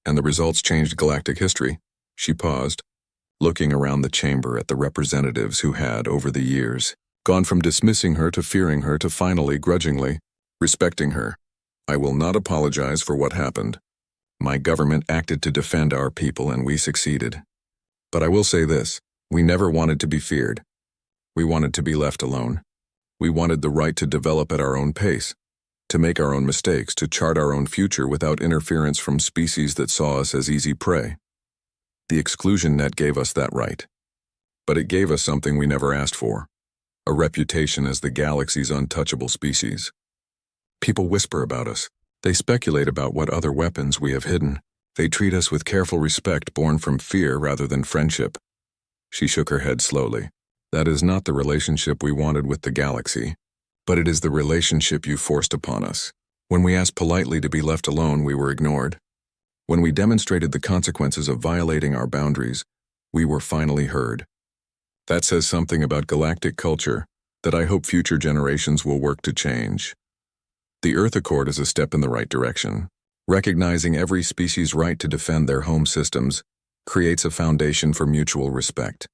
and the results changed galactic history. She paused, looking around the chamber at the representatives who had, over the years, gone from dismissing her to fearing her to finally, grudgingly, respecting her. I will not apologize for what happened. My government acted to defend our people and we succeeded. But I will say this, we never wanted to be feared. We wanted to be left alone. We wanted the right to develop at our own pace, to make our own mistakes, to chart our own future without interference from species that saw us as easy prey. The exclusion net gave us that right. But it gave us something we never asked for, a reputation as the galaxy's untouchable species. People whisper about us. They speculate about what other weapons we have hidden. They treat us with careful respect born from fear rather than friendship. She shook her head slowly. That is not the relationship we wanted with the galaxy, but it is the relationship you forced upon us. When we asked politely to be left alone, we were ignored. When we demonstrated the consequences of violating our boundaries, we were finally heard. That says something about galactic culture that I hope future generations will work to change. The Earth Accord is a step in the right direction. Recognizing every species' right to defend their home systems creates a foundation for mutual respect.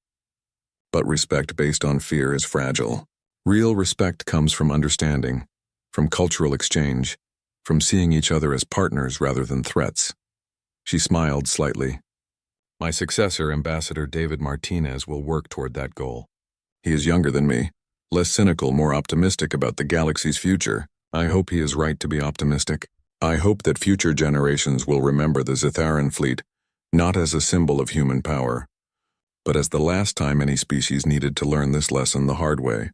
But respect based on fear is fragile. Real respect comes from understanding, from cultural exchange, from seeing each other as partners rather than threats. She smiled slightly. My successor, Ambassador David Martinez, will work toward that goal. He is younger than me, less cynical, more optimistic about the galaxy's future. I hope he is right to be optimistic. I hope that future generations will remember the Zitharan fleet, not as a symbol of human power, but as the last time any species needed to learn this lesson the hard way.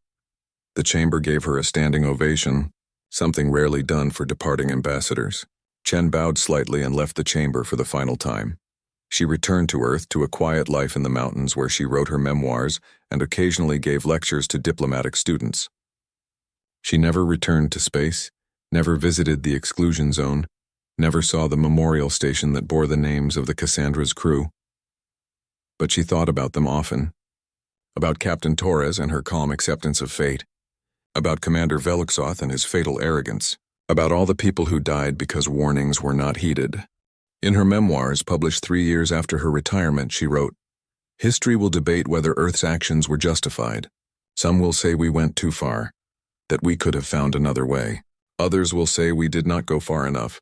The chamber gave her a standing ovation, something rarely done for departing ambassadors. Chen bowed slightly and left the chamber for the final time. She returned to Earth, to a quiet life in the mountains where she wrote her memoirs and occasionally gave lectures to diplomatic students. She never returned to space, never visited the exclusion zone, never saw the memorial station that bore the names of the Cassandra's crew. But she thought about them often. About Captain Torres and her calm acceptance of fate. About Commander Veluxoth and his fatal arrogance. About all the people who died because warnings were not heeded. In her memoirs, published 3 years after her retirement, she wrote, "History will debate whether Earth's actions were justified. Some will say we went too far, that we could have found another way. Others will say we did not go far enough,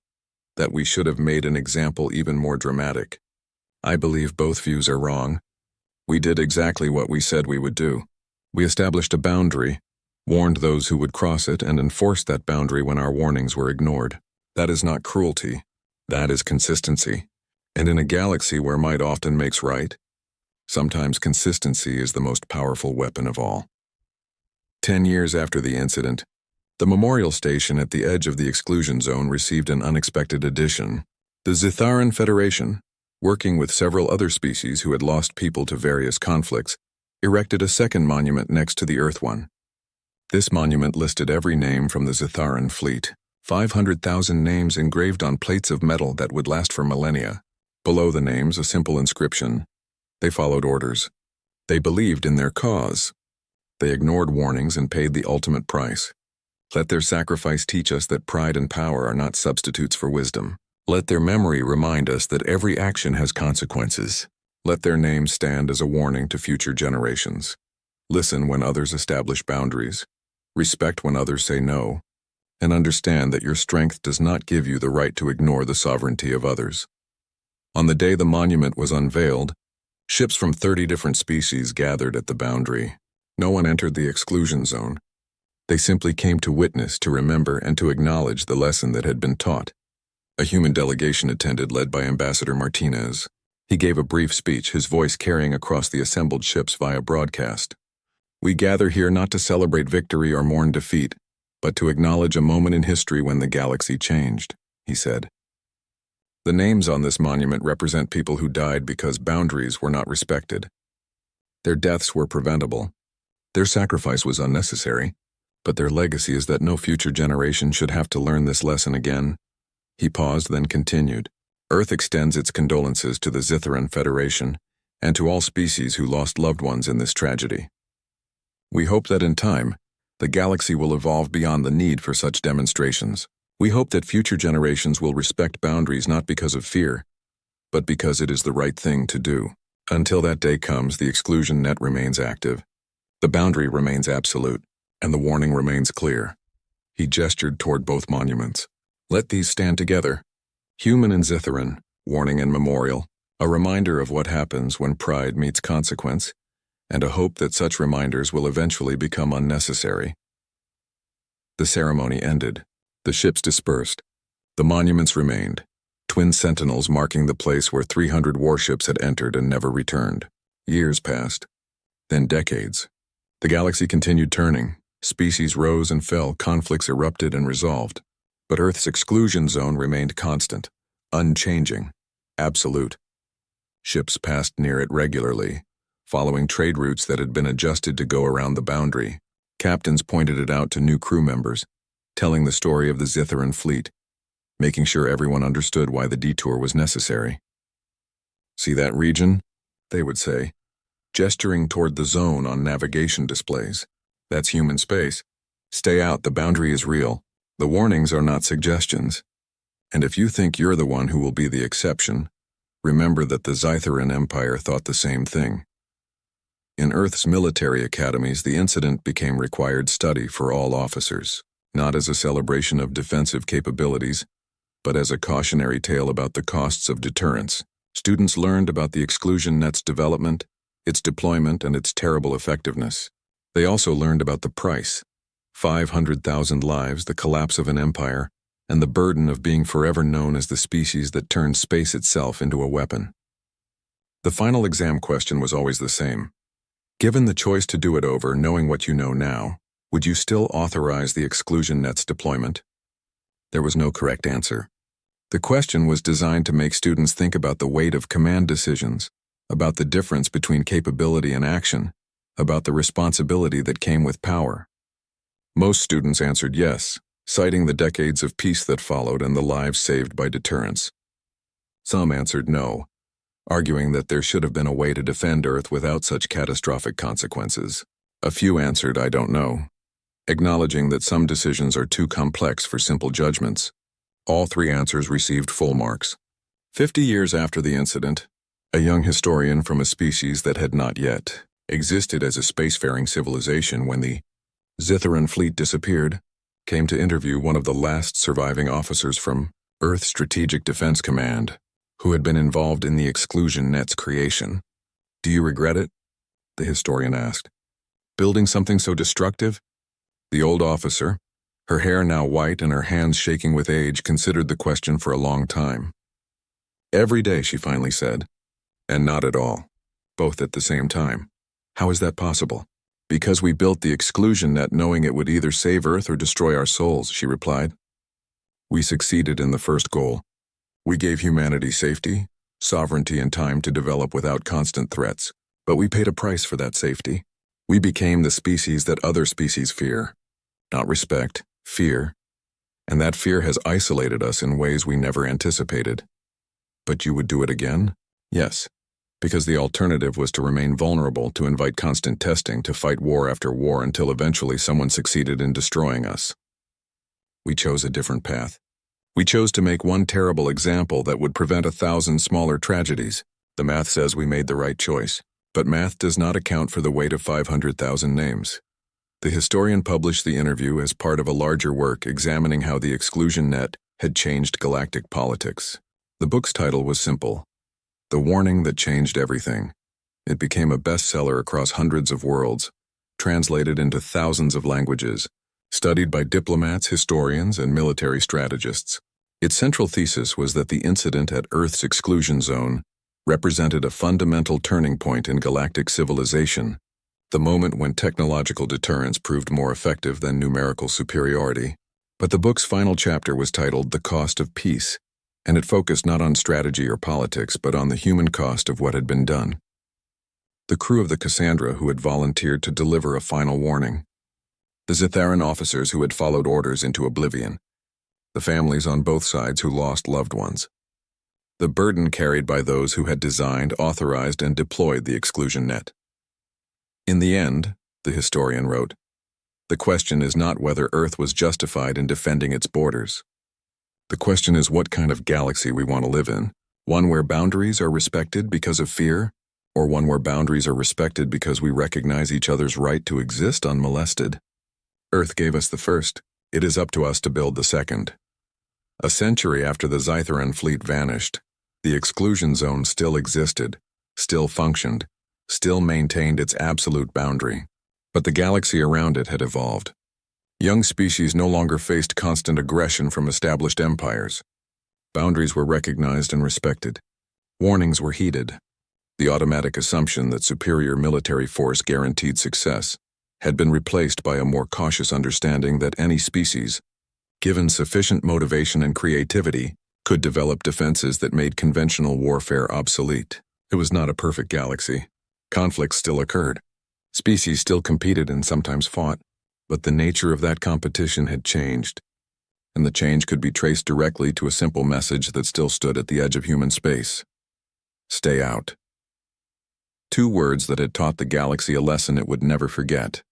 that we should have made an example even more dramatic. I believe both views are wrong. We did exactly what we said we would do. We established a boundary, warned those who would cross it, and enforced that boundary when our warnings were ignored. That is not cruelty. That is consistency. And in a galaxy where might often makes right, sometimes consistency is the most powerful weapon of all." 10 years after the incident, the memorial station at the edge of the exclusion zone received an unexpected addition. The Zitharan Federation, working with several other species who had lost people to various conflicts, erected a second monument next to the Earth one. This monument listed every name from the Zitharan fleet, 500,000 names engraved on plates of metal that would last for millennia. Below the names, a simple inscription. They followed orders. They believed in their cause. They ignored warnings and paid the ultimate price. Let their sacrifice teach us that pride and power are not substitutes for wisdom. Let their memory remind us that every action has consequences. Let their names stand as a warning to future generations. Listen when others establish boundaries. Respect when others say no. And understand that your strength does not give you the right to ignore the sovereignty of others. On the day the monument was unveiled, ships from 30 different species gathered at the boundary. No one entered the exclusion zone. They simply came to witness, to remember, and to acknowledge the lesson that had been taught. A human delegation attended, led by Ambassador Martinez. He gave a brief speech, his voice carrying across the assembled ships via broadcast. "We gather here not to celebrate victory or mourn defeat, but to acknowledge a moment in history when the galaxy changed," he said. The names on this monument represent people who died because boundaries were not respected. Their deaths were preventable. Their sacrifice was unnecessary, but their legacy is that no future generation should have to learn this lesson again. He paused, then continued. Earth extends its condolences to the Zitharan Federation and to all species who lost loved ones in this tragedy. We hope that in time, The galaxy will evolve beyond the need for such demonstrations. We hope that future generations will respect boundaries not because of fear, but because it is the right thing to do. Until that day comes, the exclusion net remains active. The boundary remains absolute, and the warning remains clear. He gestured toward both monuments. Let these stand together. Human and Zitharan, warning and memorial, a reminder of what happens when pride meets consequence, and a hope that such reminders will eventually become unnecessary. The ceremony ended. The ships dispersed. The monuments remained, twin sentinels marking the place where 300 warships had entered and never returned. Years passed. Then decades. The galaxy continued turning. Species rose and fell, conflicts erupted and resolved. But Earth's exclusion zone remained constant, unchanging, absolute. Ships passed near it regularly, following trade routes that had been adjusted to go around the boundary. Captains pointed it out to new crew members, telling the story of the Zitharan fleet, making sure everyone understood why the detour was necessary. See that region? They would say, gesturing toward the zone on navigation displays. That's human space. Stay out, the boundary is real. The warnings are not suggestions. And if you think you're the one who will be the exception, remember that the Zitharan Empire thought the same thing. In Earth's military academies, the incident became required study for all officers, not as a celebration of defensive capabilities, but as a cautionary tale about the costs of deterrence. Students learned about the exclusion net's development, its deployment, and its terrible effectiveness. They also learned about the price: 500,000 lives, the collapse of an empire, and the burden of being forever known as the species that turned space itself into a weapon. The final exam question was always the same. Given the choice to do it over, knowing what you know now, would you still authorize the exclusion net's deployment? There was no correct answer. The question was designed to make students think about the weight of command decisions, about the difference between capability and action, about the responsibility that came with power. Most students answered yes, citing the decades of peace that followed and the lives saved by deterrence. Some answered no, arguing that there should have been a way to defend Earth without such catastrophic consequences. A few answered, I don't know, acknowledging that some decisions are too complex for simple judgments. All three answers received full marks. 50 years after the incident, a young historian from a species that had not yet existed as a spacefaring civilization when the Zitharan fleet disappeared, came to interview one of the last surviving officers from Earth Strategic Defense Command, who had been involved in the exclusion net's creation. Do you regret it? The historian asked. Building something so destructive? The old officer, her hair now white and her hands shaking with age, considered the question for a long time. Every day, she finally said. And not at all. Both at the same time. How is that possible? Because we built the exclusion net knowing it would either save Earth or destroy our souls, she replied. We succeeded in the first goal. We gave humanity safety, sovereignty, and time to develop without constant threats. But we paid a price for that safety. We became the species that other species fear. Not respect, fear. And that fear has isolated us in ways we never anticipated. But you would do it again? Yes. Because the alternative was to remain vulnerable, to invite constant testing, to fight war after war until eventually someone succeeded in destroying us. We chose a different path. We chose to make one terrible example that would prevent 1,000 smaller tragedies. The math says we made the right choice, but math does not account for the weight of 500,000 names. The historian published the interview as part of a larger work examining how the exclusion net had changed galactic politics. The book's title was simple: The Warning That Changed Everything. It became a bestseller across hundreds of worlds, translated into thousands of languages, studied by diplomats, historians, and military strategists. Its central thesis was that the incident at Earth's exclusion zone represented a fundamental turning point in galactic civilization, the moment when technological deterrence proved more effective than numerical superiority. But the book's final chapter was titled The Cost of Peace, and it focused not on strategy or politics, but on the human cost of what had been done. The crew of the Cassandra who had volunteered to deliver a final warning, the Zitharan officers who had followed orders into oblivion, the families on both sides who lost loved ones, the burden carried by those who had designed, authorized, and deployed the exclusion net. In the end, the historian wrote, The question is not whether Earth was justified in defending its borders. The question is what kind of galaxy we want to live in. One where boundaries are respected because of fear, or one where boundaries are respected because we recognize each other's right to exist unmolested. Earth gave us the first. It is up to us to build the second. A century after the Scytheran fleet vanished, the exclusion zone still existed, still functioned, still maintained its absolute boundary. But the galaxy around it had evolved. Young species no longer faced constant aggression from established empires. Boundaries were recognized and respected. Warnings were heeded. The automatic assumption that superior military force guaranteed success had been replaced by a more cautious understanding that any species, given sufficient motivation and creativity, could develop defenses that made conventional warfare obsolete. It was not a perfect galaxy. Conflicts still occurred. Species still competed and sometimes fought, but the nature of that competition had changed, and the change could be traced directly to a simple message that still stood at the edge of human space. Stay out. 2 words that had taught the galaxy a lesson it would never forget.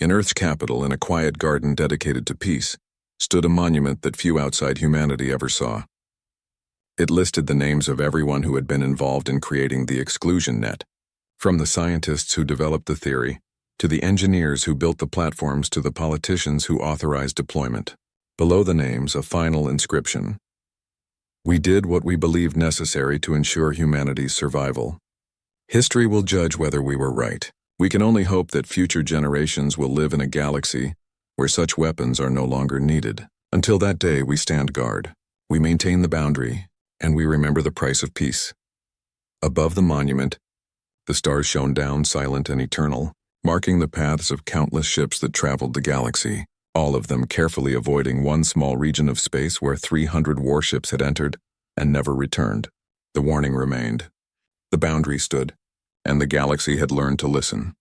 In Earth's capital, in a quiet garden dedicated to peace, stood a monument that few outside humanity ever saw. It listed the names of everyone who had been involved in creating the exclusion net, from the scientists who developed the theory, to the engineers who built the platforms, to the politicians who authorized deployment. Below the names, a final inscription. We did what we believed necessary to ensure humanity's survival. History will judge whether we were right. We can only hope that future generations will live in a galaxy where such weapons are no longer needed. Until that day, we stand guard. We maintain the boundary, and we remember the price of peace. Above the monument, the stars shone down, silent and eternal, marking the paths of countless ships that traveled the galaxy, all of them carefully avoiding one small region of space where 300 warships had entered and never returned. The warning remained. The boundary stood, and the galaxy had learned to listen.